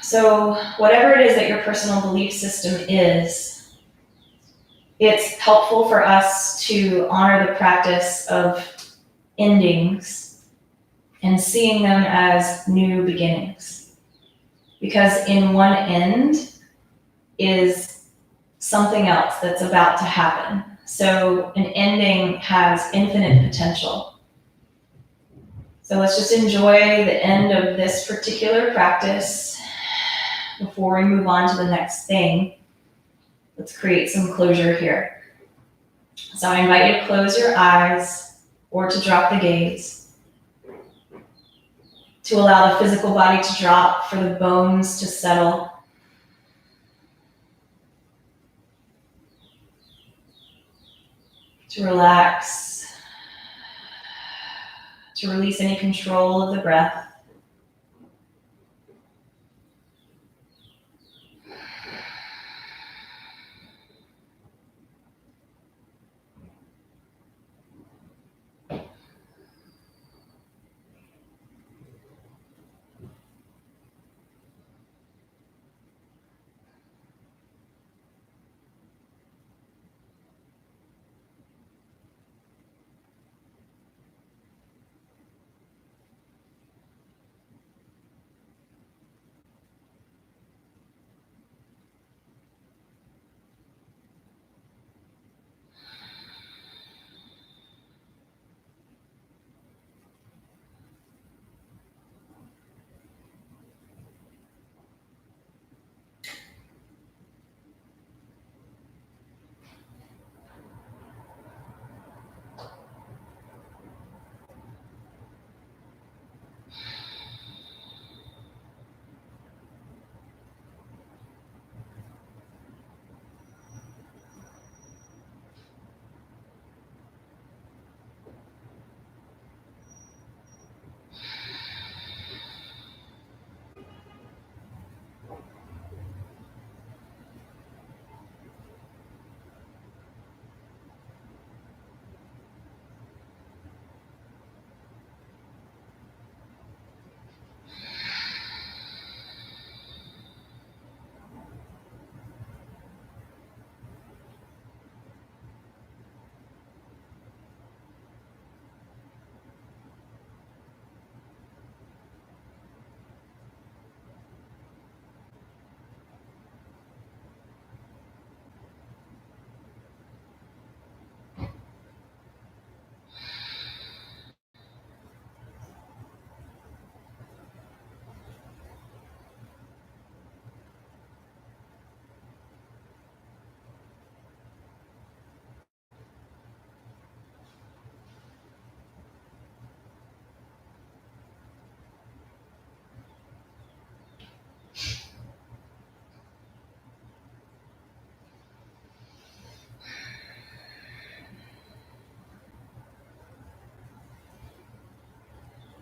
So whatever it is that your personal belief system is, it's helpful for us to honor the practice of endings and seeing them as new beginnings. Because in one end is something else that's about to happen. So an ending has infinite potential. So let's just enjoy the end of this particular practice before we move on to the next thing. Let's create some closure here. So I invite you to close your eyes or to drop the gaze, to allow the physical body to drop, for the bones to settle. To relax, to release any control of the breath.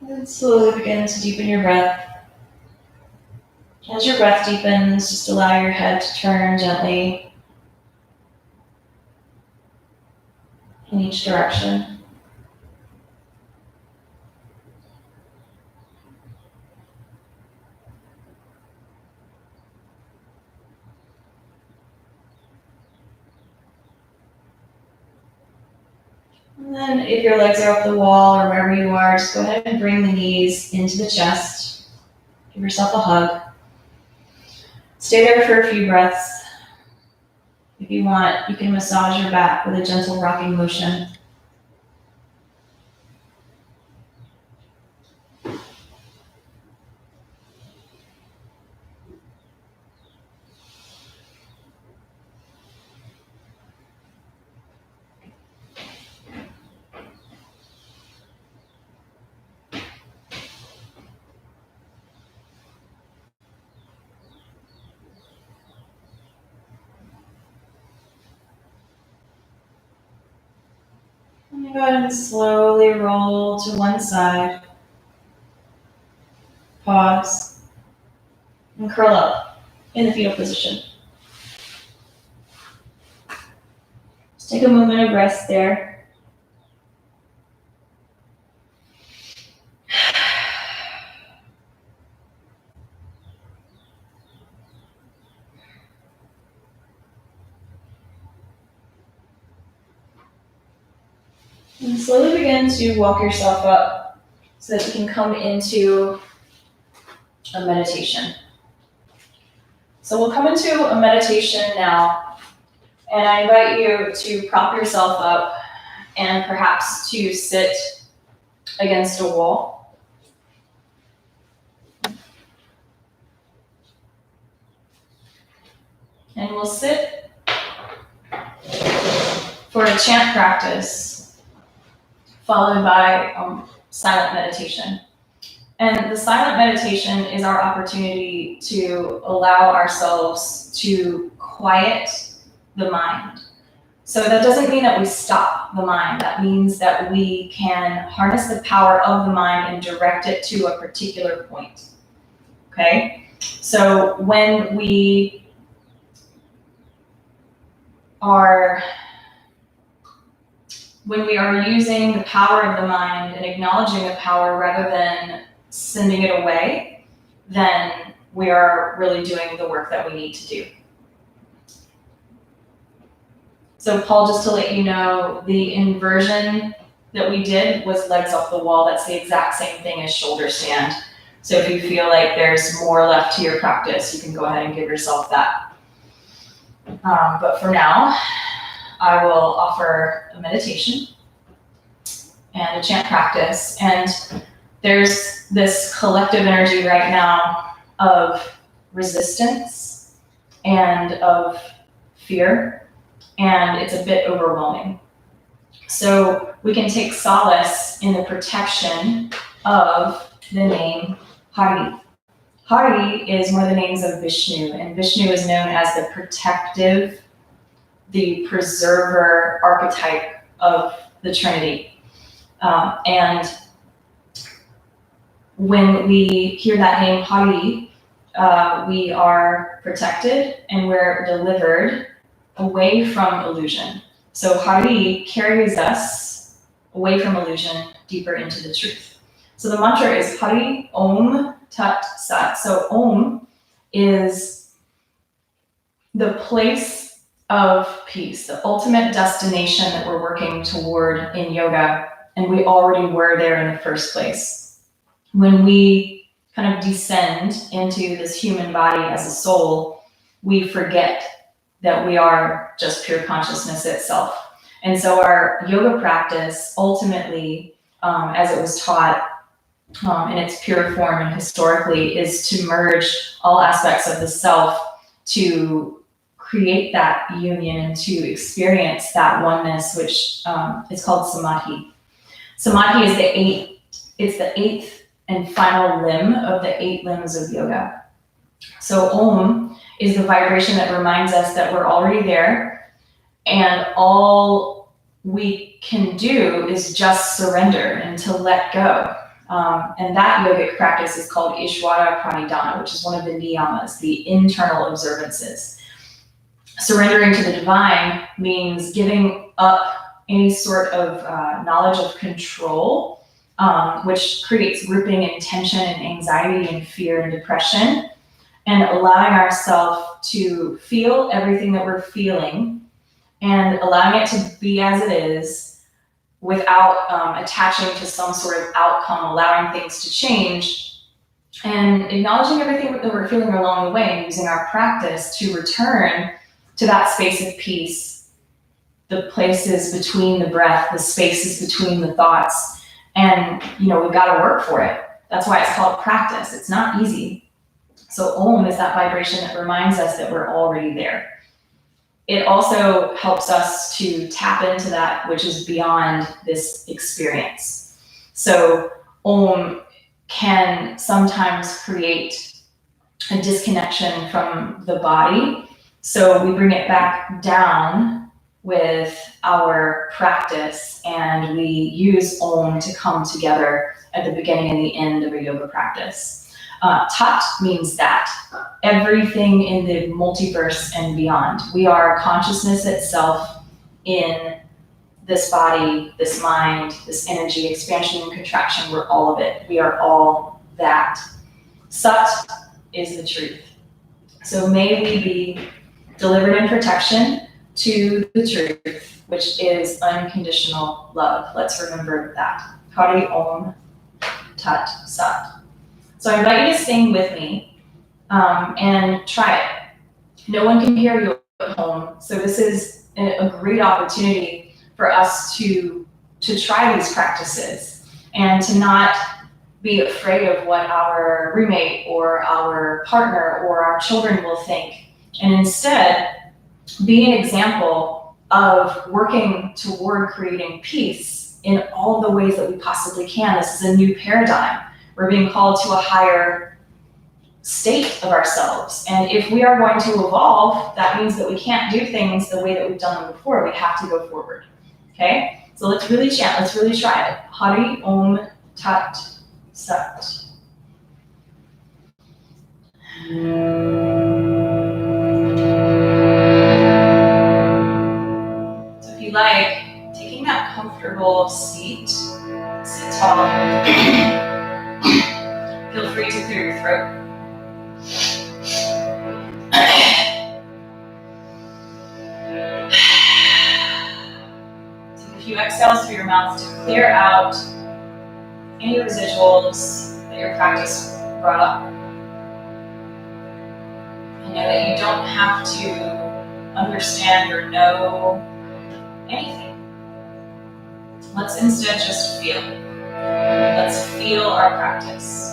And slowly begin to deepen your breath. As your breath deepens, just allow your head to turn gently in each direction. And then if your legs are up the wall or wherever you are, just go ahead and bring the knees into the chest. Give yourself a hug. Stay there for a few breaths. If you want, you can massage your back with a gentle rocking motion. And then go ahead and slowly roll to one side. Pause. And curl up in the fetal position. Just take a moment of rest there. And slowly begin to walk yourself up so that you can come into a meditation. So we'll come into a meditation now, and I invite you to prop yourself up and perhaps to sit against a wall. And we'll sit for a chant practice, followed by silent meditation. And the silent meditation is our opportunity to allow ourselves to quiet the mind. So that doesn't mean that we stop the mind. That means that we can harness the power of the mind and direct it to a particular point. Okay? So when we are using the power of the mind and acknowledging the power rather than sending it away, then we are really doing the work that we need to do. So Paul, just to let you know, the inversion that we did was legs off the wall. That's the exact same thing as shoulder stand. So if you feel like there's more left to your practice, you can go ahead and give yourself that. But for now, I will offer a meditation and a chant practice. And there's this collective energy right now of resistance and of fear, and it's a bit overwhelming. So we can take solace in the protection of the name Hari. Hari is one of the names of Vishnu, and Vishnu is known as the protective, the preserver archetype of the Trinity. And when we hear that name Hari, we are protected and we're delivered away from illusion. So Hari carries us away from illusion, deeper into the truth. So the mantra is Hari Om Tat Sat. So Om is the place of peace, the ultimate destination that we're working toward in yoga, and we already were there in the first place. When we kind of descend into this human body as a soul, we forget that we are just pure consciousness itself. And so our yoga practice ultimately, as it was taught in its pure form and historically, is to merge all aspects of the self to create that union and to experience that oneness, which is called samadhi. Samadhi is the eighth and final limb of the 8 limbs of yoga. So Om is the vibration that reminds us that we're already there, and all we can do is just surrender and to let go. And that yogic practice is called Ishvara Pranidhana, which is one of the niyamas, the internal observances. Surrendering to the divine means giving up any sort of knowledge of control, which creates gripping and tension and anxiety and fear and depression, and allowing ourselves to feel everything that we're feeling and allowing it to be as it is without attaching to some sort of outcome, allowing things to change, and acknowledging everything that we're feeling along the way and using our practice to return to that space of peace, the places between the breath, the spaces between the thoughts. And, we've got to work for it. That's why it's called practice. It's not easy. So Om is that vibration that reminds us that we're already there. It also helps us to tap into that which is beyond this experience. So Om can sometimes create a disconnection from the body. So we bring it back down with our practice, and we use Om to come together at the beginning and the end of a yoga practice. Tat means that, everything in the multiverse and beyond. We are consciousness itself in this body, this mind, this energy, expansion and contraction. We're all of it. We are all that. Sat is the truth. So may we be delivered in protection to the truth, which is unconditional love. Let's remember that. Hari Om Tat Sat. So I invite you to sing with me and try it. No one can hear you at home, so this is a great opportunity for us to try these practices and to not be afraid of what our roommate or our partner or our children will think, and instead be an example of working toward creating peace in all the ways that we possibly can. This is a new paradigm. We're being called to a higher state of ourselves. And if we are going to evolve, that means that we can't do things the way that we've done them before. We have to go forward. Okay? So let's really chant. Let's really try it. Hari Om Tat Sat. So if you like, taking that comfortable seat, sit tall. Feel free to clear your throat. Take a few exhales through your mouth to clear out any residuals that your practice brought up. And know that you don't have to understand or know anything. Let's instead just feel. Let's feel our practice.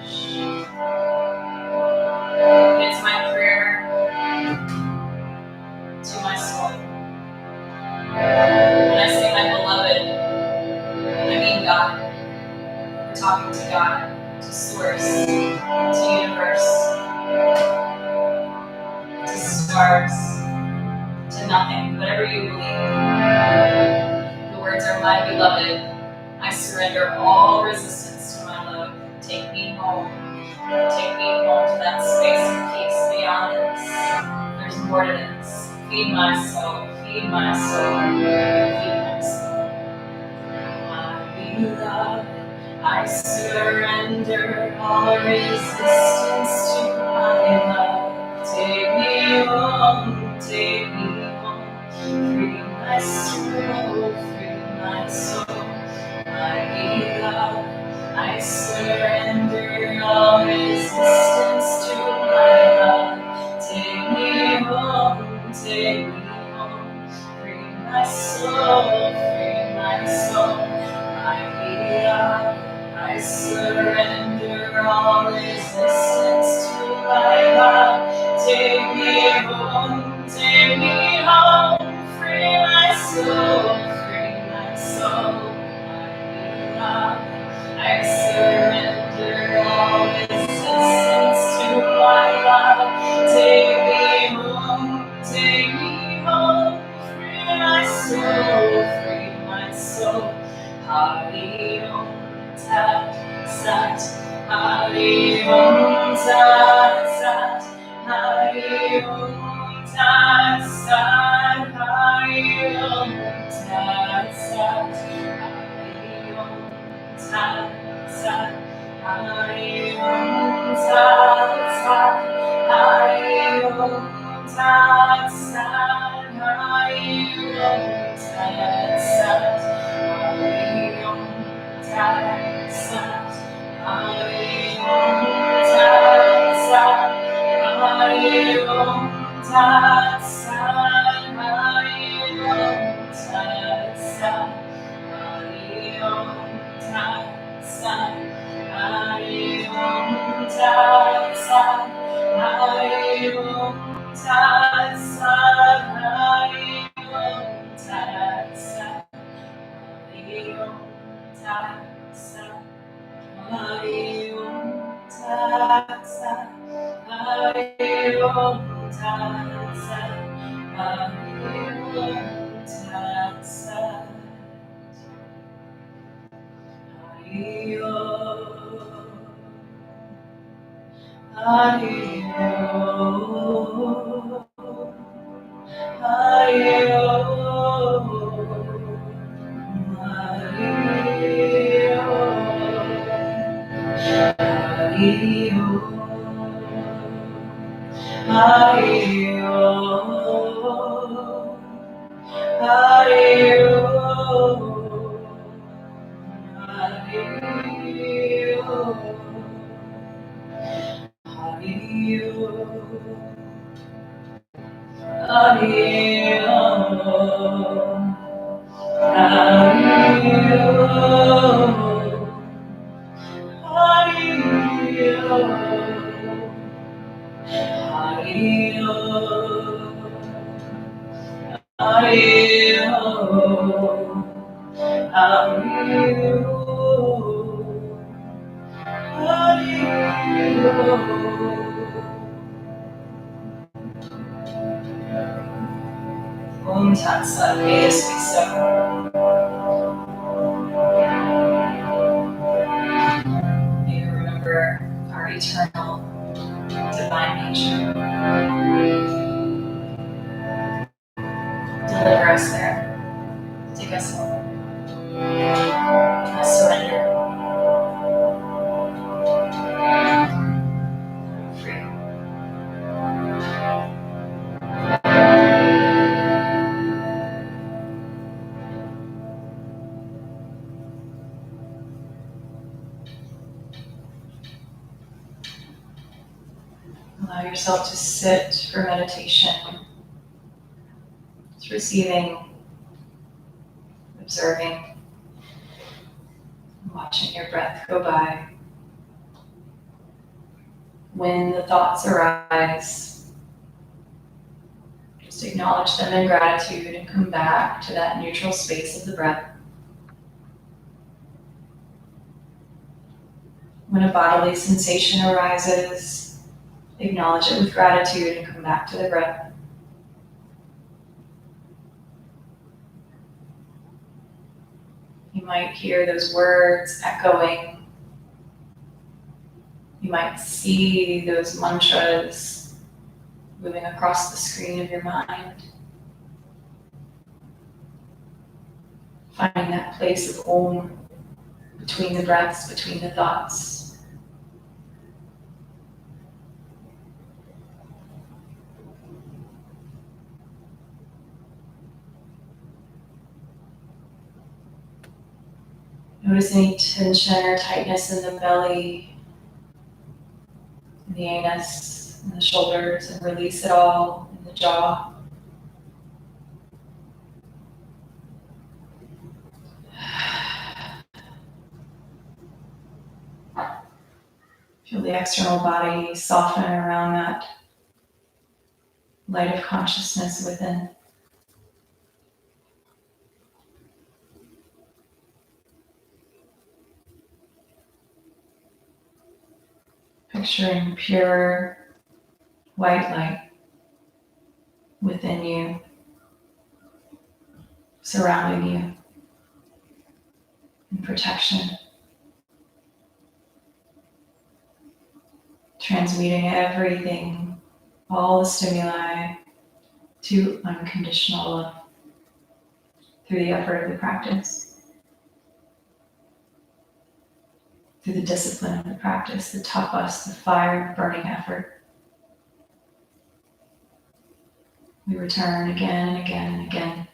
It's my prayer to my soul. When I say my beloved, I mean God. We're talking to God, to Source, to Universe, to stars, to nothing, whatever you believe. The words are, my beloved, I surrender all resistance to my love. Take me home. Take me home to that space of peace beyond this. There's more to this. Feed my soul. Feed my soul. Feed my soul. My beloved, I surrender all resistance to my love. Take me home. Take me home. Free my soul. Free my soul. My beloved, I surrender all resistance to my love. Take me home, take me home. Free my soul, free my soul. My beloved, I surrender all resistance to my love. Take me home, take me home. Free my soul, free my soul. I surrender all resistance to my love. Take me home, take me home. Free my soul, free my soul. Hari Om Tat Sat, Hari Om Tat Sat, Hari Om Tat Sat, Hari Om Tat Sat. Tat Sat, Hari Om Tat Sat, Hari Om Tat Sat, Hari Om Tat Sat, Hari Om Tat Sat, Hari Om Tat Sat, Hari Om Tat Sat, Hari Om Tat Sat, Hari Om Tat Sat, Hari Om Tat Sat, Hari Om Tat Sat, Hari Om Tat Sat, Hari Om Tat Sat, Hari Om Tat Sat, Hari Om Tat Sat, Hari Om Tat Sat. Hari Om, Hari Om, Hari Om, Hari Om, Hari Om, Hari Om, Hari Om. Om Tat Sat, may this be so. May we remember our eternal divine nature. Deliver us there. Take us home. I surrender. I'm free. Allow yourself to sit for meditation. Just receiving, observing, watching your breath go by. When the thoughts arise, just acknowledge them in gratitude and come back to that neutral space of the breath. When a bodily sensation arises, acknowledge it with gratitude and come back to the breath. You might hear those words echoing. You might see those mantras moving across the screen of your mind. Finding that place of Om between the breaths, between the thoughts. Notice any tension or tightness in the belly, in the anus, in the shoulders, and release it all in the jaw. Feel the external body soften around that light of consciousness within. Picturing pure white light within you, surrounding you, in protection. Transmuting everything, all the stimuli, to unconditional love through the effort of the practice, through the discipline of the practice, the tapas, the fire, burning effort. We return again and again and again.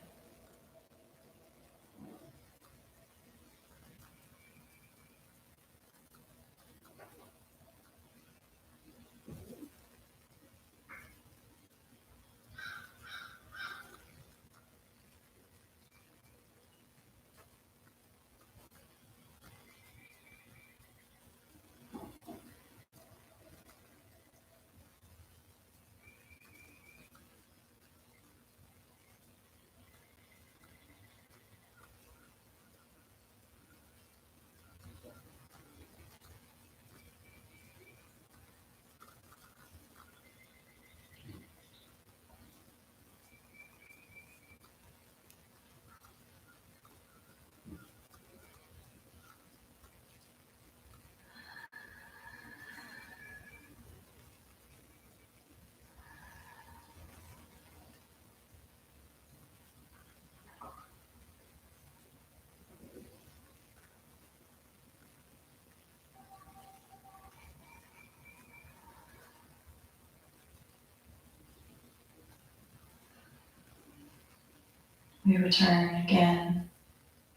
We return again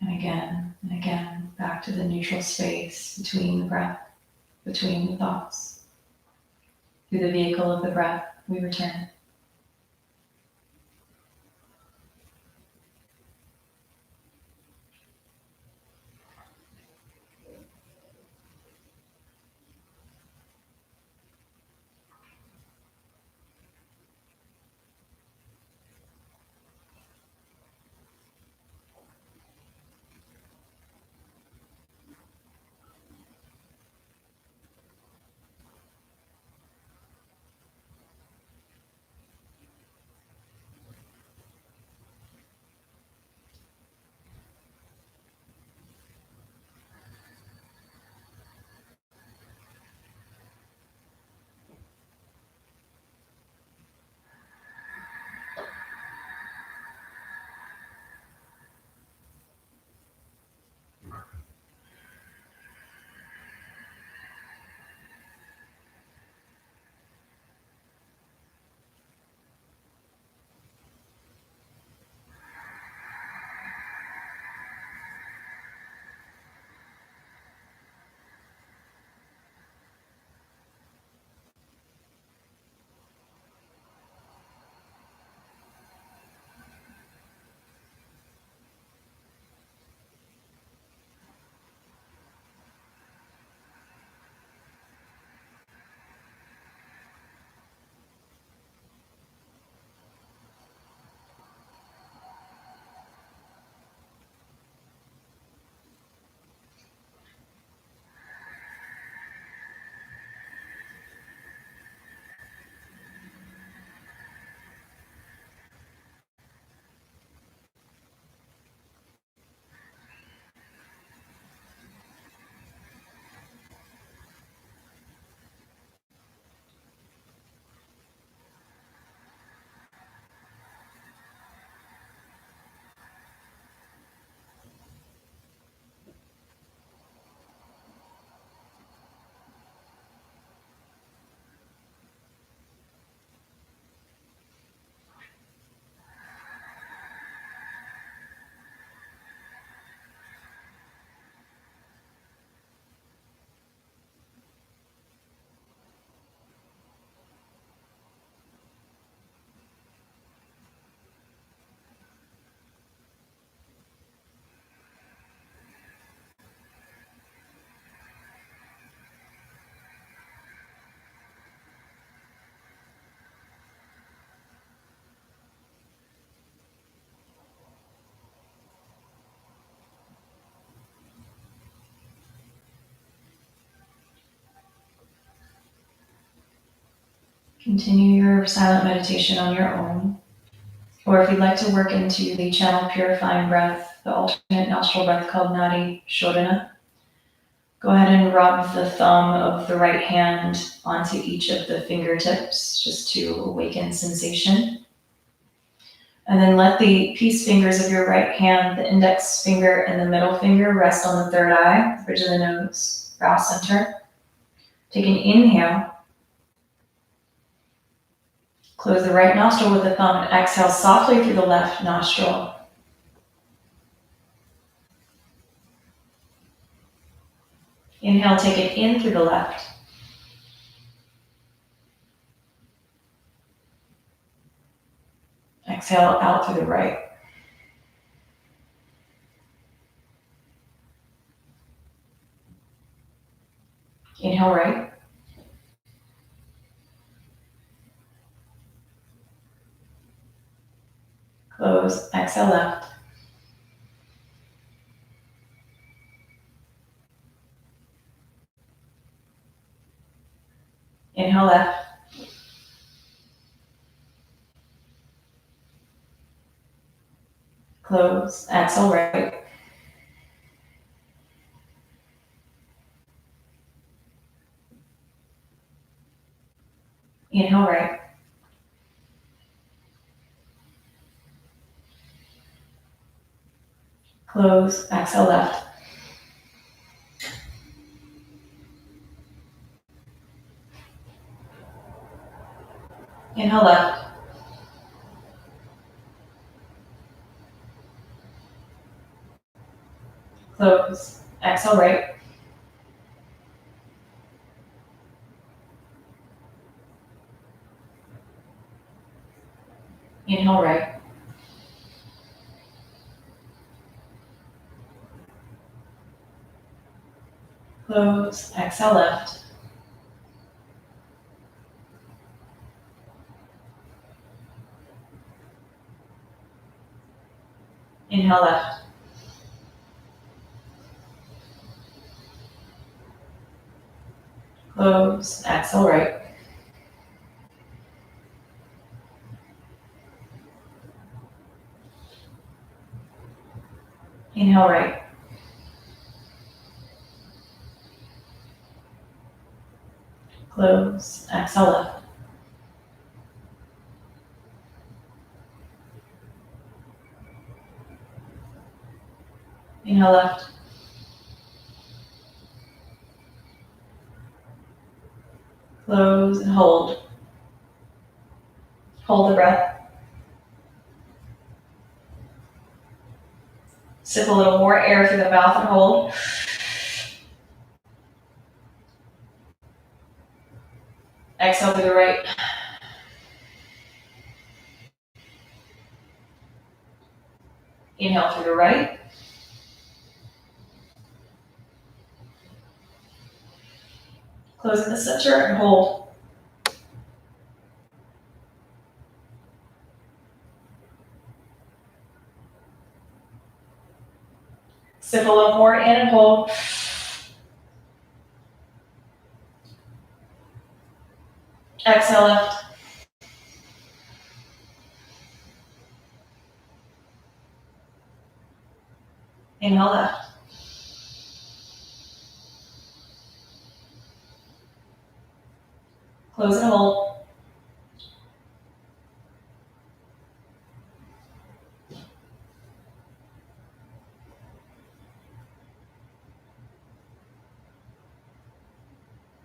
and again and again back to the neutral space between the breath, between the thoughts. Through the vehicle of the breath, we return. Continue your silent meditation on your own. Or if you'd like to work into the channel purifying breath, the alternate nostril breath called Nadi Shodhana, go ahead and rub the thumb of the right hand onto each of the fingertips just to awaken sensation. And then let the peace fingers of your right hand, the index finger and the middle finger, rest on the third eye, bridge of the nose, brow center. Take an inhale. Close the right nostril with the thumb and exhale softly through the left nostril. Inhale, take it in through the left. Exhale out through the right. Inhale right. Close, exhale left. Inhale left. Close, exhale right. Inhale right. Close, exhale left. Inhale left. Close, exhale right. Inhale right. Close, exhale left. Inhale left. Close, exhale right. Inhale right. Close, exhale left. Inhale left. Close and hold. Hold the breath. Sip a little more air through the mouth and hold. Exhale through the right. Inhale through the right. Close in the center and hold. Sip a little more in and hold. Exhale left. Inhale left. Close and hold.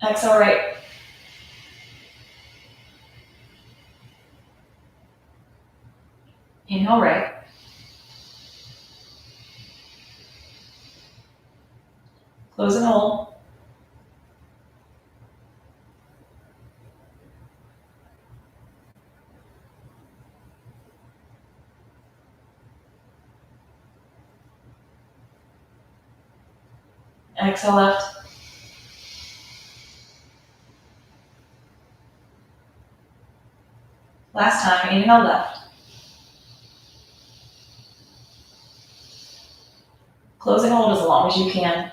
Exhale right. Inhale right. Close and hold. Exhale left. Last time, inhale left. Close and hold as long as you can.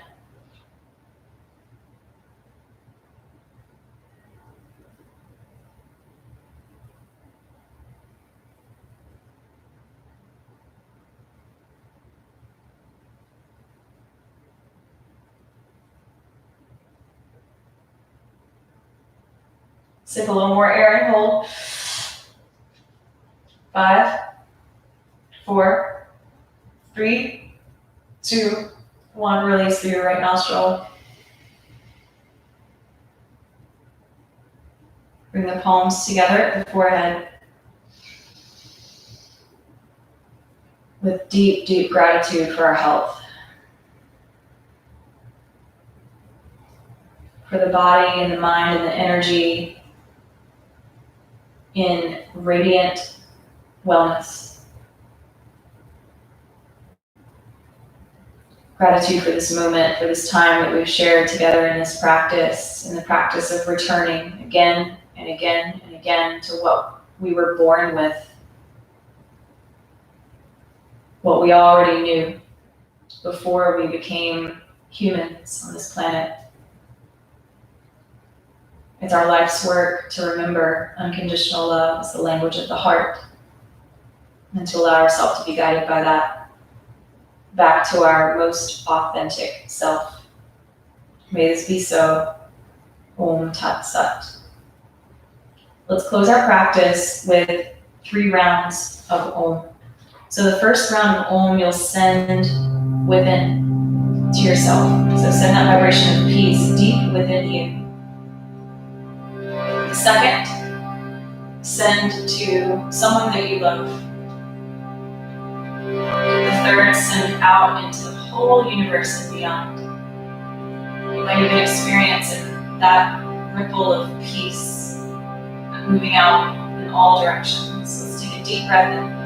Sip a little more air and hold. 5, 4, 3, 2, 1. Release through your right nostril. Bring the palms together at the forehead. With deep, deep gratitude for our health. For the body and the mind and the energy in radiant wellness. Gratitude for this moment, for this time that we've shared together in this practice, in the practice of returning again and again and again to what we were born with, what we already knew before we became humans on this planet. It's our life's work to remember unconditional love is the language of the heart, and to allow ourselves to be guided by that back to our most authentic self. May this be so. Om Tat Sat. Let's close our practice with 3 rounds of Om. So the first round of Om you'll send within to yourself. So send that vibration of peace deep within you. The second, send to someone that you love. The third, send out into the whole universe and beyond. You might even experience that ripple of peace moving out in all directions. Let's take a deep breath in.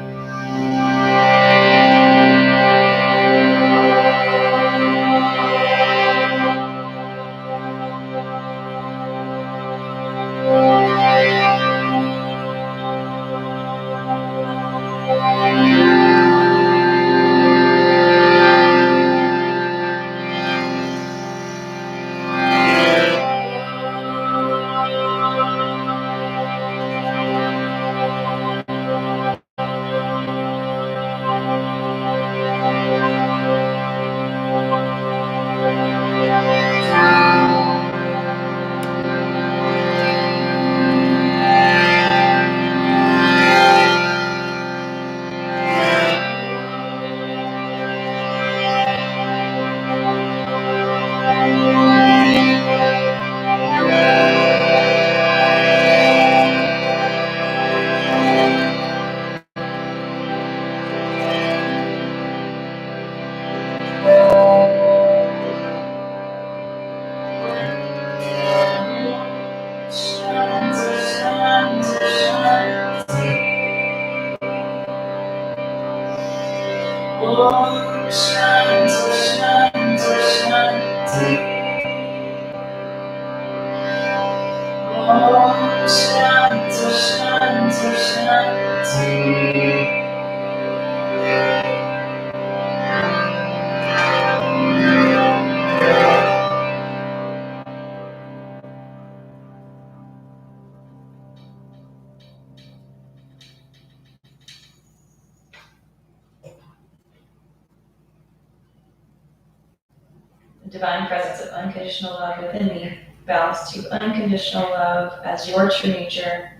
The divine presence of unconditional love within me bows to unconditional love as your true nature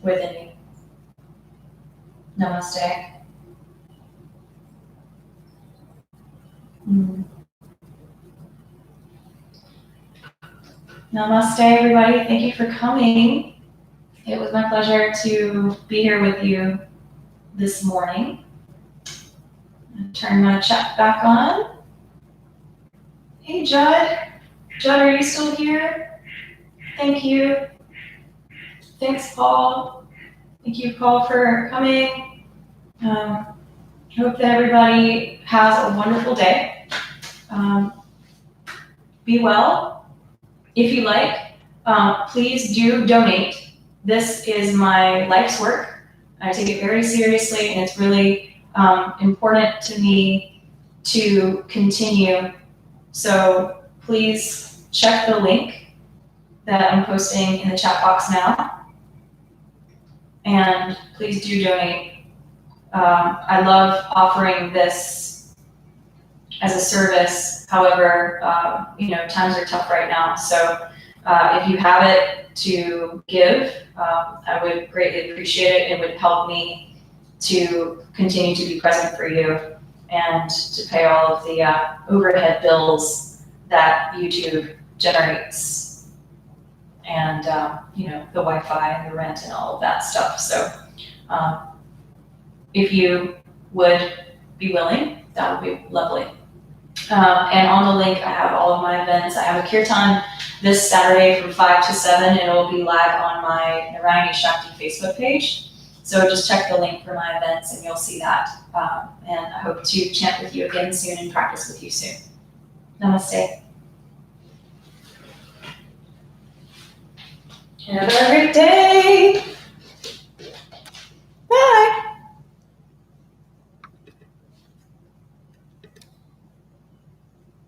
within you. Namaste. Namaste, everybody. Thank you for coming. It was my pleasure to be here with you this morning. I'll turn my chat back on. Hey, Judd. Judd, are you still here? Thank you. Thanks, Paul. Thank you, Paul, for coming. Hope that everybody has a wonderful day. Be well. If you like, please do donate. This is my life's work. I take it very seriously, and it's really important to me to continue. So please check the link that I'm posting in the chat box now. And please do donate. I love offering this as a service. However, times are tough right now. So If you have it to give, I would greatly appreciate it. It would help me to continue to be present for you and to pay all of the overhead bills that YouTube generates, and the Wi-Fi and the rent and all of that stuff. So if you would be willing, that would be lovely. And on the link, I have all of my events. I have a Kirtan this Saturday from 5 to 7. It will be live on my Narayani Shakti Facebook page. So just check the link for my events and you'll see that. And I hope to chant with you again soon and practice with you soon. Namaste. Have a great day. Bye.